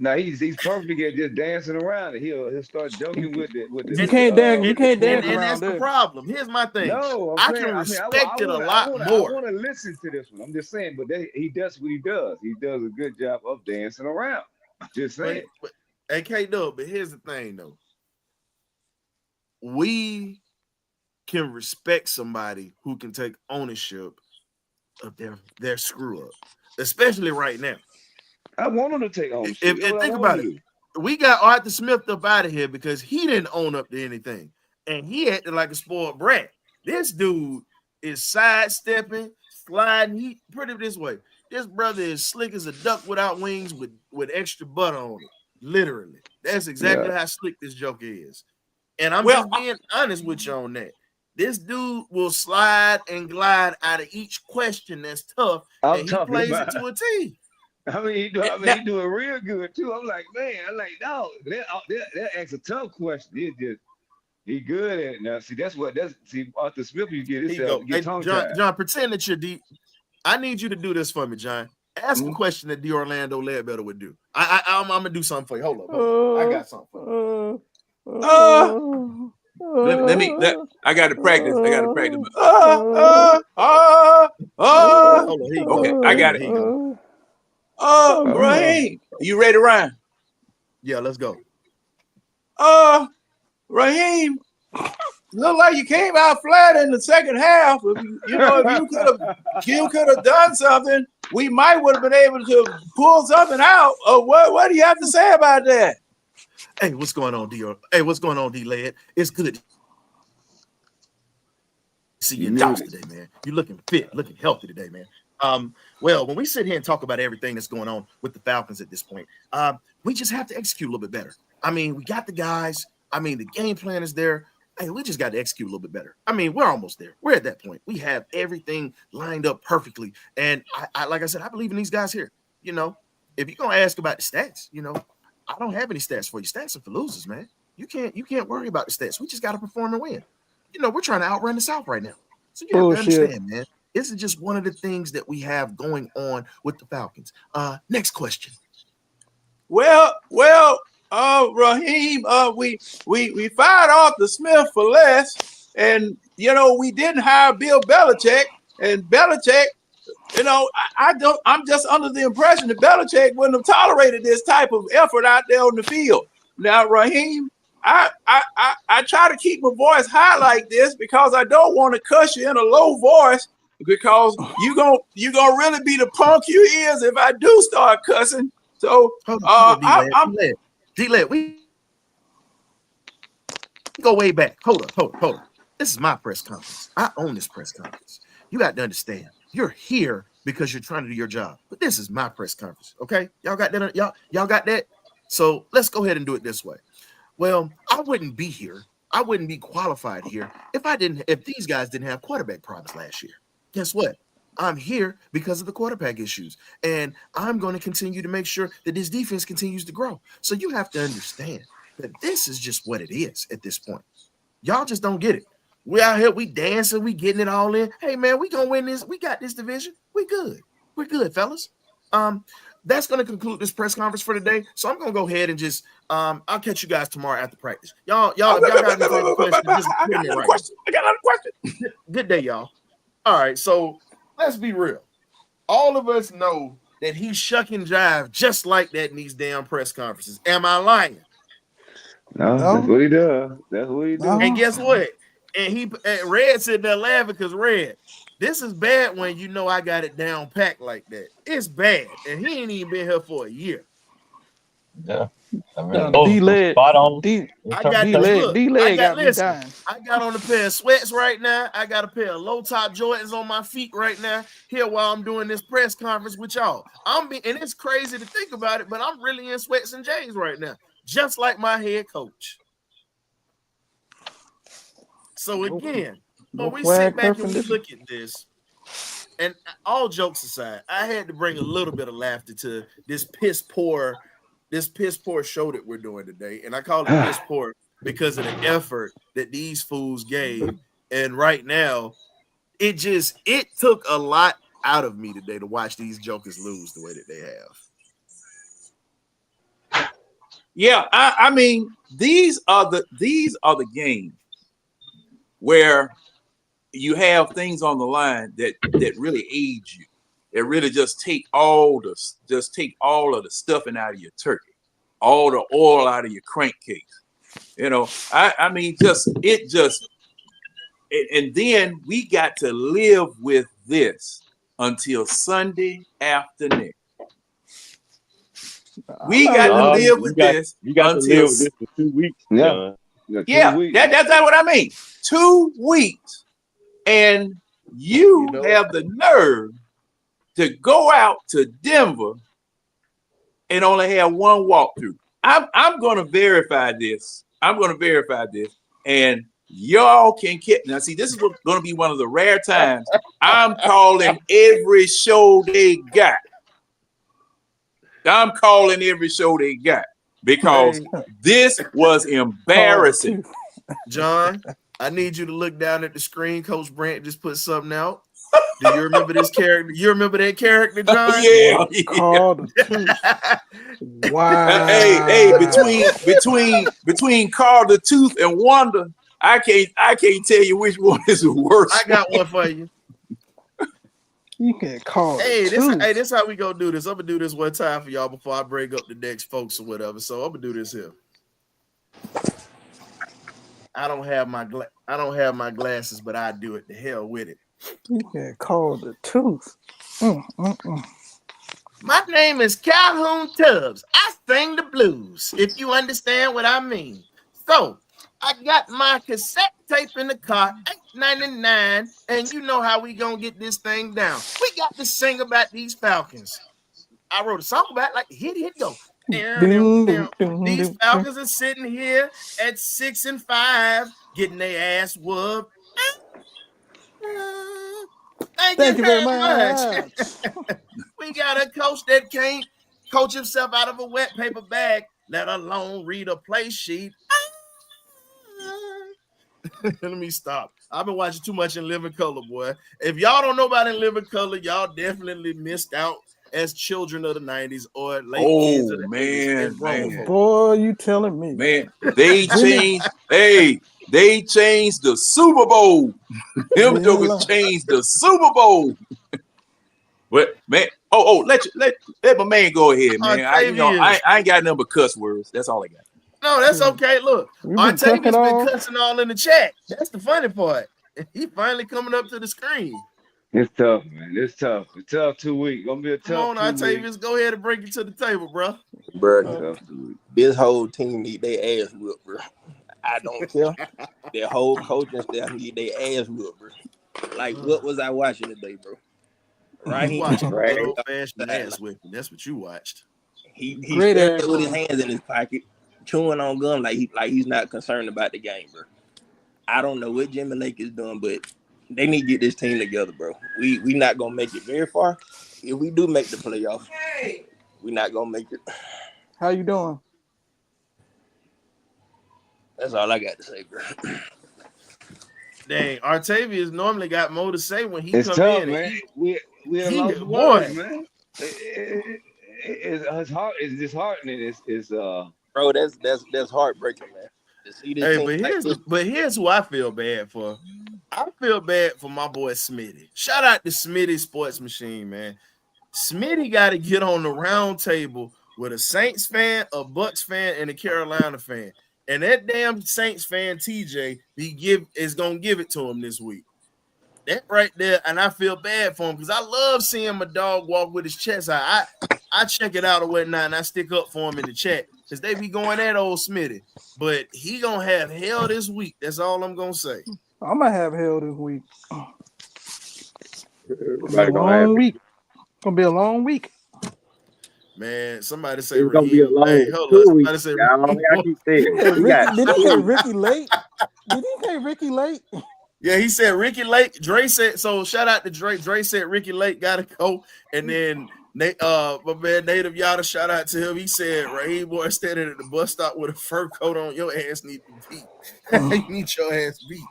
[SPEAKER 2] Now he's perfect at just dancing around. He'll start joking with it.
[SPEAKER 8] You can't dance. You can't dance
[SPEAKER 1] and
[SPEAKER 8] around
[SPEAKER 1] that's the
[SPEAKER 8] there.
[SPEAKER 1] problem. Here's my thing.
[SPEAKER 2] No, I'm
[SPEAKER 1] I
[SPEAKER 2] saying.
[SPEAKER 1] can
[SPEAKER 2] I
[SPEAKER 1] respect it a
[SPEAKER 2] wanna,
[SPEAKER 1] lot more.
[SPEAKER 2] I want to listen to this one. I'm just saying, but he does what he does. He does a good job of dancing around. I'm just saying.
[SPEAKER 1] But AK Dub, but here's the thing though. We can respect somebody who can take ownership of their screw up, especially right now.
[SPEAKER 2] I want him to take ownership.
[SPEAKER 1] If think about it, we got Arthur Smith up out of here because he didn't own up to anything, and he acted like a spoiled brat. This dude is sidestepping, sliding. He put it this way: this brother is slick as a duck without wings, with extra butter on it. Literally, that's exactly how slick this joke is. And I'm just being honest with you on that. This dude will slide and glide out of each question that's tough, and he plays it to a T.
[SPEAKER 2] I mean, he doing real good too. I'm like, man, no, that asks a tough question. He good at it now. See, Arthur Smith, you get himself.
[SPEAKER 1] Hey, John, pretend that you're deep. I need you to do this for me, John. Ask a question that D. Orlando Ledbetter would do. I'm gonna do something for you. Hold up. I got something for you.
[SPEAKER 6] I got to practice.
[SPEAKER 1] Hold on,
[SPEAKER 6] okay, I got it. Raheem, you ready to rhyme?
[SPEAKER 1] Yeah, let's go.
[SPEAKER 6] Raheem, look like you came out flat in the second half. If you could have done something, we might would have been able to pull something out. What do you have to say about that?
[SPEAKER 1] Hey, what's going on, D? Hey, what's going on, D-Led? It's good to see you in the house today, man. You're looking fit, looking healthy today, man. Well, when we sit here and talk about everything that's going on with the Falcons at this point, we just have to execute a little bit better. I mean, we got the guys. I mean, the game plan is there. Hey, we just got to execute a little bit better. I mean, we're almost there. We're at that point. We have everything lined up perfectly. And I like I said, I believe in these guys here. You know, if you're going to ask about the stats, you know, I don't have any stats for you. Stats are for losers, man. You can't worry about the stats. We just got to perform and win. You know, we're trying to outrun the South right now. So you have to understand, man. This is just one of the things that we have going on with the Falcons. Next question.
[SPEAKER 6] Well, Raheem, we fired off the Smith for less, and you know we didn't hire Bill Belichick, and Belichick, you know, I'm just under the impression that Belichick wouldn't have tolerated this type of effort out there on the field. Now, Raheem, I try to keep my voice high like this because I don't want to cuss you in a low voice, because you gonna really be the punk you is if I do start cussing. So
[SPEAKER 1] D-Led, we go way back. Hold up. This is my press conference. I own this press conference. You got to understand. You're here because you're trying to do your job. But this is my press conference. Okay? Y'all got that? Y'all got that? So let's go ahead and do it this way. Well, I wouldn't be here. I wouldn't be qualified here if these guys didn't have quarterback problems last year. Guess what? I'm here because of the quarterback issues, and I'm going to continue to make sure that this defense continues to grow. So you have to understand that this is just what it is at this point. Y'all just don't get it. We out here, we dancing, we getting it all in. Hey, man, we going to win this. We got this division. We good. We're good, fellas. That's going to conclude this press conference for today. So I'm going to go ahead and just I'll catch you guys tomorrow after practice. Y'all got any questions? I got another question. Good day, y'all. All right, so let's be real. All of us know that he shuck and jive just like that in these damn press conferences. Am I lying?
[SPEAKER 2] No, that's what he does.
[SPEAKER 1] And guess what? And Red sitting there laughing because Red, this is bad when you know I got it down packed like that. It's bad. And he ain't even been here for a year.
[SPEAKER 5] Yeah. I mean, D-Led. Spot on.
[SPEAKER 1] I got on a pair of sweats right now. I got a pair of low top Jordans on my feet right now here while I'm doing this press conference with y'all. And it's crazy to think about it, but I'm really in sweats and J's right now, just like my head coach. So again, when we sit back and we look at this, and all jokes aside, I had to bring a little bit of laughter to this piss poor show that we're doing today. And I call it piss poor because of the effort that these fools gave. And right now, it took a lot out of me today to watch these jokers lose the way that they have.
[SPEAKER 6] Yeah, I mean, these are the games where you have things on the line that really aid you. It really just take all of the stuffing out of your turkey, all the oil out of your crankcase. You know, I mean, and then we got to live with this until Sunday afternoon. We got to live with this.
[SPEAKER 7] You got to live with this for 2 weeks.
[SPEAKER 2] Yeah.
[SPEAKER 6] Yeah, that's not what I mean. 2 weeks, and you have the nerve to go out to Denver and only have one walkthrough. I'm going to verify this. And y'all can get now. See, this is going to be one of the rare times I'm calling every show they got. Because this was embarrassing.
[SPEAKER 1] John, I need you to look down at the screen. Coach Brant just put something out. Do you remember this character? You remember that character, John?
[SPEAKER 6] Yeah.
[SPEAKER 8] Wow.
[SPEAKER 6] Hey, between Carl the Tooth and Wanda, I can't tell you which one is worse.
[SPEAKER 1] I got one for you.
[SPEAKER 8] You can't call
[SPEAKER 1] this is how we gonna do this. I'm gonna do this one time for y'all before I break up the next folks or whatever. So I'm gonna do this here. I don't have my glasses, but I do it. The hell with it.
[SPEAKER 8] You can't call the tooth.
[SPEAKER 1] My name is Calhoun Tubbs. I sing the blues, if you understand what I mean. So I got my cassette tape in the car, $8.99, and you know how we gonna get this thing down. We got to sing about these Falcons. I wrote a song about it, like hit go. These Falcons are sitting here at 6-5, getting their ass whooped. Thank you very much. We got a coach that can't coach himself out of a wet paper bag, let alone read a play sheet. Let me stop. I've been watching too much In Living Color, boy. If y'all don't know about In Living Color, y'all definitely missed out as children of the 90s or late kids of the 80s.
[SPEAKER 6] Man.
[SPEAKER 8] Boy, you telling me.
[SPEAKER 6] Man, they changed the Super Bowl. Them jokers changed the Super Bowl. But man, let my man go ahead, man. I ain't got nothing but cuss words. That's all I got.
[SPEAKER 1] No, that's okay. Look, Octavius been cussing all in the chat. That's the funny part. He finally coming up to the screen.
[SPEAKER 2] It's tough, man. It's tough. It's tough 2 weeks. Gonna be a tough.
[SPEAKER 1] Come on, Octavius, go ahead and bring it to the table, bro.
[SPEAKER 9] Bro, this whole team need their ass whooped, bro. I don't care. Their whole coaching staff need their ass whooped, bro. Like, what was I watching today, bro?
[SPEAKER 1] Right, he watching old-fashioned ass whipping. That's what you watched.
[SPEAKER 9] He stood with his hands in his pocket, chewing on gum like he's not concerned about the game, bro. I don't know what Jimmy Lake is doing, but they need to get this team together, bro. We not gonna make it very far. If we do make the playoffs, we not gonna make it.
[SPEAKER 8] How you doing?
[SPEAKER 9] That's all I got to say, bro.
[SPEAKER 1] Dang, Octavius normally got more to say when he
[SPEAKER 2] it's
[SPEAKER 1] come
[SPEAKER 2] tough,
[SPEAKER 1] in.
[SPEAKER 2] Man. We lost
[SPEAKER 1] boy,
[SPEAKER 2] words, man. It's hard. It's disheartening.
[SPEAKER 9] Bro, that's heartbreaking, man. To see this
[SPEAKER 1] but here's who I feel bad for. I feel bad for my boy Smitty. Shout out to Smitty Sports Machine, man. Smitty got to get on the round table with a Saints fan, a Bucks fan, and a Carolina fan. And that damn Saints fan, TJ, is going to give it to him this week. That right there, and I feel bad for him because I love seeing my dog walk with his chest out. I check it out or whatnot, and I stick up for him in the chat because they be going at old Smitty. But he going to have hell this week. That's all I'm going to say.
[SPEAKER 8] I'm going to have hell this week. Gonna be a long week.
[SPEAKER 1] Man, somebody say
[SPEAKER 7] it's gonna be a long week. Somebody say
[SPEAKER 8] Did he say Ricky Lake? Did he say Ricky Lake?
[SPEAKER 1] Yeah, he said Ricky Lake. Dre said so. Shout out to Dre. Dre said Ricky Lake gotta go, and then my man Native Yada, shout out to him. He said Raheem boy standing at the bus stop with a fur coat on. Your ass need to beat. You need your ass beat.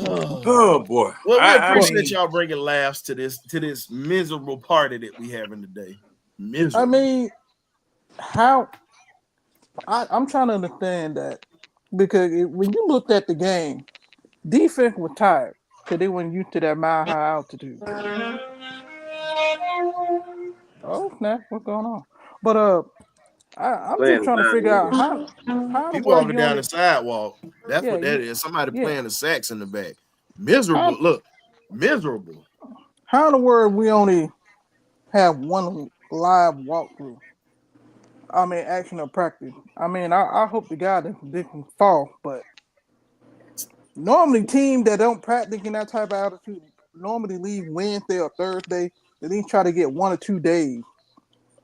[SPEAKER 6] Oh boy!
[SPEAKER 1] Well, we appreciate y'all bringing laughs to this miserable party that we having today. Miserable.
[SPEAKER 8] I mean, how I'm trying to understand that because when you looked at the game, defense was tired because they weren't used to that mile high altitude. Oh snap! What's going on? But I'm just
[SPEAKER 7] Playing
[SPEAKER 8] trying to
[SPEAKER 7] around
[SPEAKER 8] figure out
[SPEAKER 7] here.
[SPEAKER 8] how in the
[SPEAKER 1] People
[SPEAKER 8] world
[SPEAKER 1] walking
[SPEAKER 8] you
[SPEAKER 1] down the
[SPEAKER 8] only
[SPEAKER 1] sidewalk. That's
[SPEAKER 8] yeah
[SPEAKER 1] what that
[SPEAKER 8] you
[SPEAKER 1] is. Somebody
[SPEAKER 8] yeah
[SPEAKER 1] playing the sax in the back. Miserable.
[SPEAKER 8] how
[SPEAKER 1] Look, miserable.
[SPEAKER 8] how in the world we only have one live walkthrough? I mean, action or practice. I mean, I hope the guy that didn't fall, but normally teams that don't practice in that type of altitude normally leave Wednesday or Thursday. At least try to get 1 or 2 days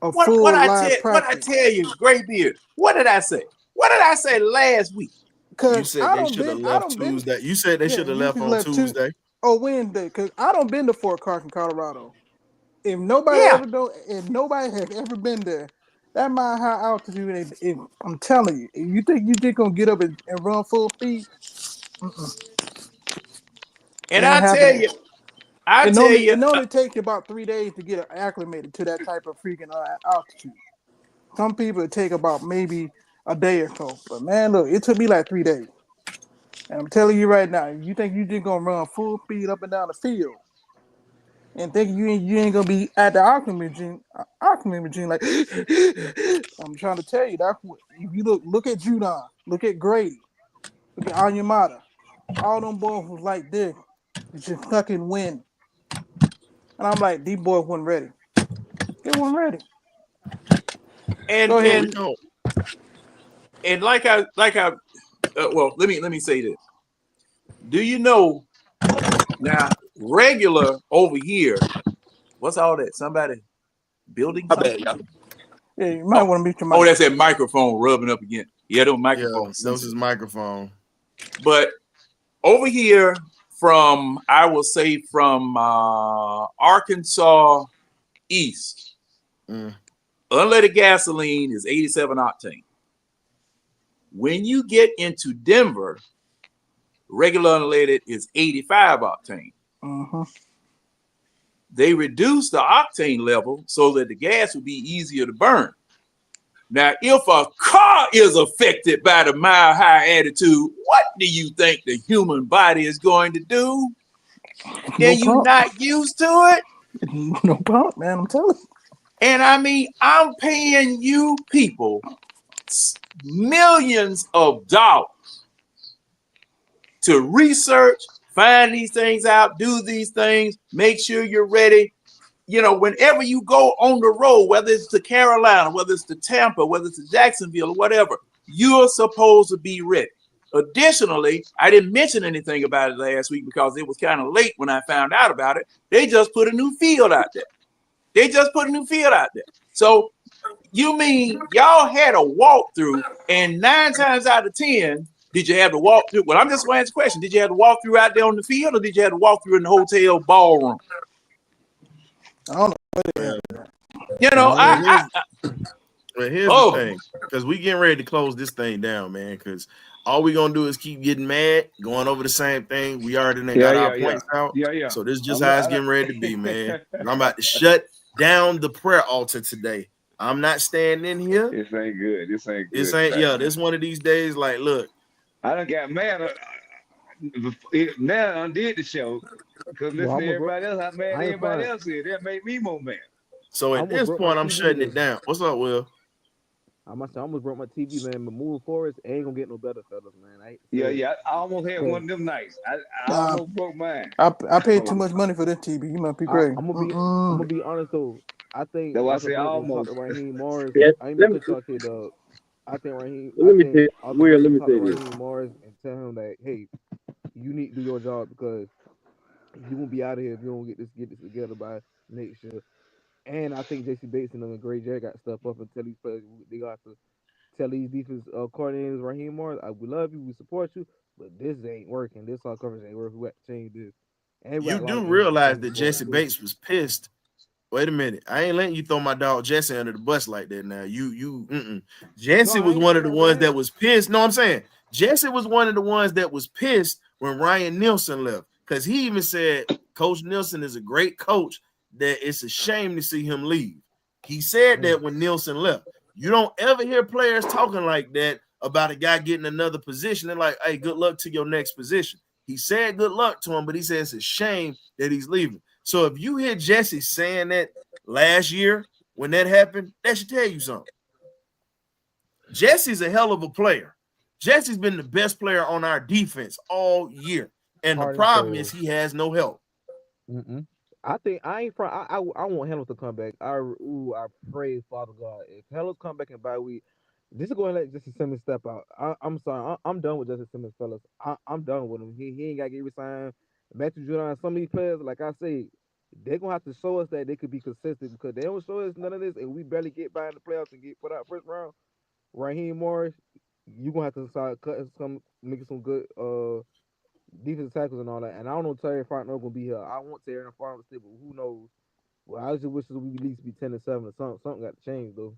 [SPEAKER 8] of
[SPEAKER 6] What
[SPEAKER 8] full
[SPEAKER 6] I
[SPEAKER 8] live practice.
[SPEAKER 6] tell you, Gray Beard? What did I say? What did I say last week?
[SPEAKER 1] You
[SPEAKER 8] Cause
[SPEAKER 1] said they should have
[SPEAKER 8] I
[SPEAKER 1] left
[SPEAKER 8] don't been
[SPEAKER 1] Tuesday. You said they
[SPEAKER 8] yeah,
[SPEAKER 1] should have
[SPEAKER 8] you
[SPEAKER 1] left
[SPEAKER 8] could
[SPEAKER 1] on
[SPEAKER 8] left two
[SPEAKER 1] Tuesday.
[SPEAKER 8] or Wednesday. Cause I don't been to Fort Carson, Colorado. If
[SPEAKER 6] Yeah.
[SPEAKER 8] nobody has ever been there, that mile high altitude, I'm telling you, if you think you just gonna get up and run full speed,
[SPEAKER 6] And
[SPEAKER 8] ain't happening. It only takes you about 3 days to get acclimated to that type of freaking altitude. Some people it take about maybe a day or so. But man, look, it took me like 3 days. And I'm telling you right now, you think you just gonna run full speed up and down the field and think you ain't gonna be at the oxygen like I'm trying to tell you that if you look at Judon, look at Grady, look at Anyamata, all them boys was like this. It's just fucking win. And I'm like, these boys weren't ready. They weren't ready. Go ahead.
[SPEAKER 6] And like I well, let me say this. Do you know now regular over here? What's all that? Somebody building something?
[SPEAKER 9] y'all.
[SPEAKER 8] Yeah, you might want to mute your mic.
[SPEAKER 6] Oh, that's that microphone rubbing up again. Yeah, those microphones.
[SPEAKER 1] Those is microphone.
[SPEAKER 6] But over here from I will say from Arkansas east, unleaded gasoline is 87 octane. When you get into Denver, regular unleaded is 85 octane. They reduce the octane level so that the gas will be easier to burn. Now, if a car is affected by the mile high altitude, what do you think the human body is going to do? Then you not used to it?
[SPEAKER 8] No problem, man. I'm telling you.
[SPEAKER 6] And I mean, I'm paying you people millions of dollars to research, find these things out, do these things, make sure you're ready. You know, whenever you go on the road, whether it's to Carolina, whether it's to Tampa, whether it's to Jacksonville or whatever, you're supposed to be ready. Additionally, I didn't mention anything about it last week because it was kind of late when I found out about it. They just put a new field out there. So you mean y'all had a walkthrough, and 9 times out of 10, did you have to walk through? Well, I'm just going to ask a question. Did you have to walk through out there on the field, or did you have to walk through in the hotel ballroom?
[SPEAKER 8] I don't know.
[SPEAKER 6] You know,
[SPEAKER 1] here's the thing, because we getting ready to close this thing down, man. Because all we gonna do is keep getting mad, going over the same thing. We already got our points out. So this is just how it's getting ready to be, man. And I'm about to shut down the prayer altar today. I'm not staying in here.
[SPEAKER 2] This ain't good. This
[SPEAKER 1] This one of these days. Like, look,
[SPEAKER 2] I done got mad. Now I undid the show because listen to everybody else. How mad everybody else is. That made me more mad.
[SPEAKER 1] So at this point, I'm shutting it down. What's up, Will?
[SPEAKER 3] I almost broke my TV, man. But moving forward, it ain't gonna get no better, fellas, man.
[SPEAKER 2] I almost had one of them nights. I almost broke mine.
[SPEAKER 8] I paid too much money for this TV. You might be crazy.
[SPEAKER 3] I'm gonna be honest though. I think
[SPEAKER 2] that's why I say almost.
[SPEAKER 3] Raheem Morris. I ain't
[SPEAKER 7] Let
[SPEAKER 3] gonna
[SPEAKER 7] me
[SPEAKER 3] talk to though. I think Raheem.
[SPEAKER 7] let me say this.
[SPEAKER 3] Raheem Morris and tell him that, hey, you need to do your job because you won't be out of here if you don't get this together by next year. And I think J.C. Bates and them and Gray Jack got to step up and tell these players they got to tell these defense coordinators, Raheem Morris, we love you, we support you, but this ain't working. This all coverage ain't working. We have to change this. And
[SPEAKER 1] you do realize that Jesse Bates was pissed. Wait a minute. I ain't letting you throw my dog Jesse under the bus like that now. Jesse was one of the ones that was pissed. No, I'm saying Jesse was one of the ones that was pissed when Ryan Nielsen left. Because he even said Coach Nielsen is a great coach, that it's a shame to see him leave. He said that when Nielsen left. You don't ever hear players talking like that about a guy getting another position. They're like, hey, good luck to your next position. He said good luck to him, but he says it's a shame that he's leaving. So if you hear Jesse saying that last year when that happened, that should tell you something. Jesse's a hell of a player. Jesse's been the best player on our defense all year. And the problem is he has no help.
[SPEAKER 3] I think I want Helms to come back. I pray, Father God, if Helms come back in bye week, this is going to let Justin Simmons step out. I'm sorry, I'm done with Justin Simmons, fellas. I'm done with him. He ain't got to get re-signed. Matthew Judon, some of these players, like I say, they're gonna have to show us that they could be consistent because they don't show us none of this, and we barely get by in the playoffs and get put out first round. Raheem Morris, you gonna have to start making some good defensive tackles and all that. And I don't know if Terry Fontenot gonna be here. I want Terry Fontenot to stay, but who knows? Well, I just wish we at least be 10-7 or something. Something got to change though.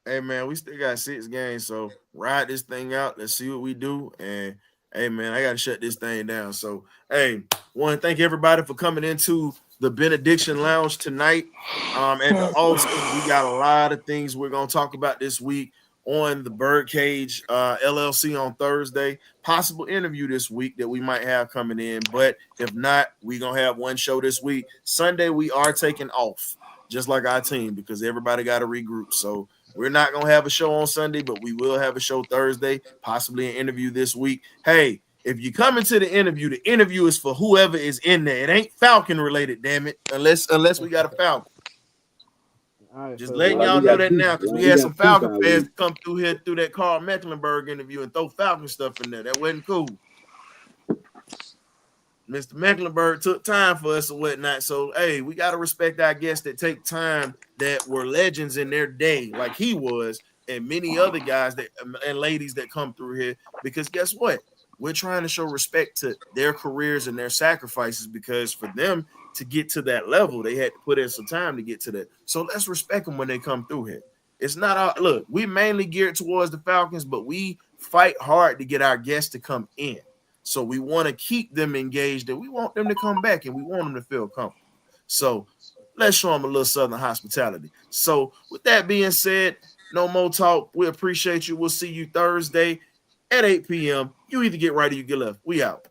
[SPEAKER 1] Hey man, we still got 6 games, so ride this thing out. Let's see what we do. And hey man, I gotta shut this thing down. So hey, want to thank everybody for coming into the Benediction Lounge tonight. And also we got a lot of things we're gonna talk about this week on the BirdCage LLC on Thursday. Possible interview this week that we might have coming in, but if not, we're gonna have one show this week. Sunday we are taking off, just like our team, because everybody got to regroup. So we're not gonna have a show on Sunday, but we will have a show Thursday, possibly an interview this week. Hey, if you come into the interview is for whoever is in there. It ain't Falcon related, damn it, unless we got a Falcon. Right, just letting y'all know that now, because we had some Falcon fans to come through here through that Carl Mecklenburg interview and throw Falcon stuff in there. That wasn't cool. Mr. Mecklenburg took time for us and whatnot. So, hey, we got to respect our guests that take time, that were legends in their day, like he was, and many other guys that and ladies that come through here. Because guess what? We're trying to show respect to their careers and their sacrifices, because for them to get to that level, they had to put in some time to get to that. So let's respect them when they come through here. It's not our look. We mainly geared towards the Falcons, but we fight hard to get our guests to come in. So we want to keep them engaged, and we want them to come back, and we want them to feel comfortable. So let's show them a little Southern hospitality. So with that being said, no more talk. We appreciate you. We'll see you Thursday at 8 p.m. You either get right or you get left. We out.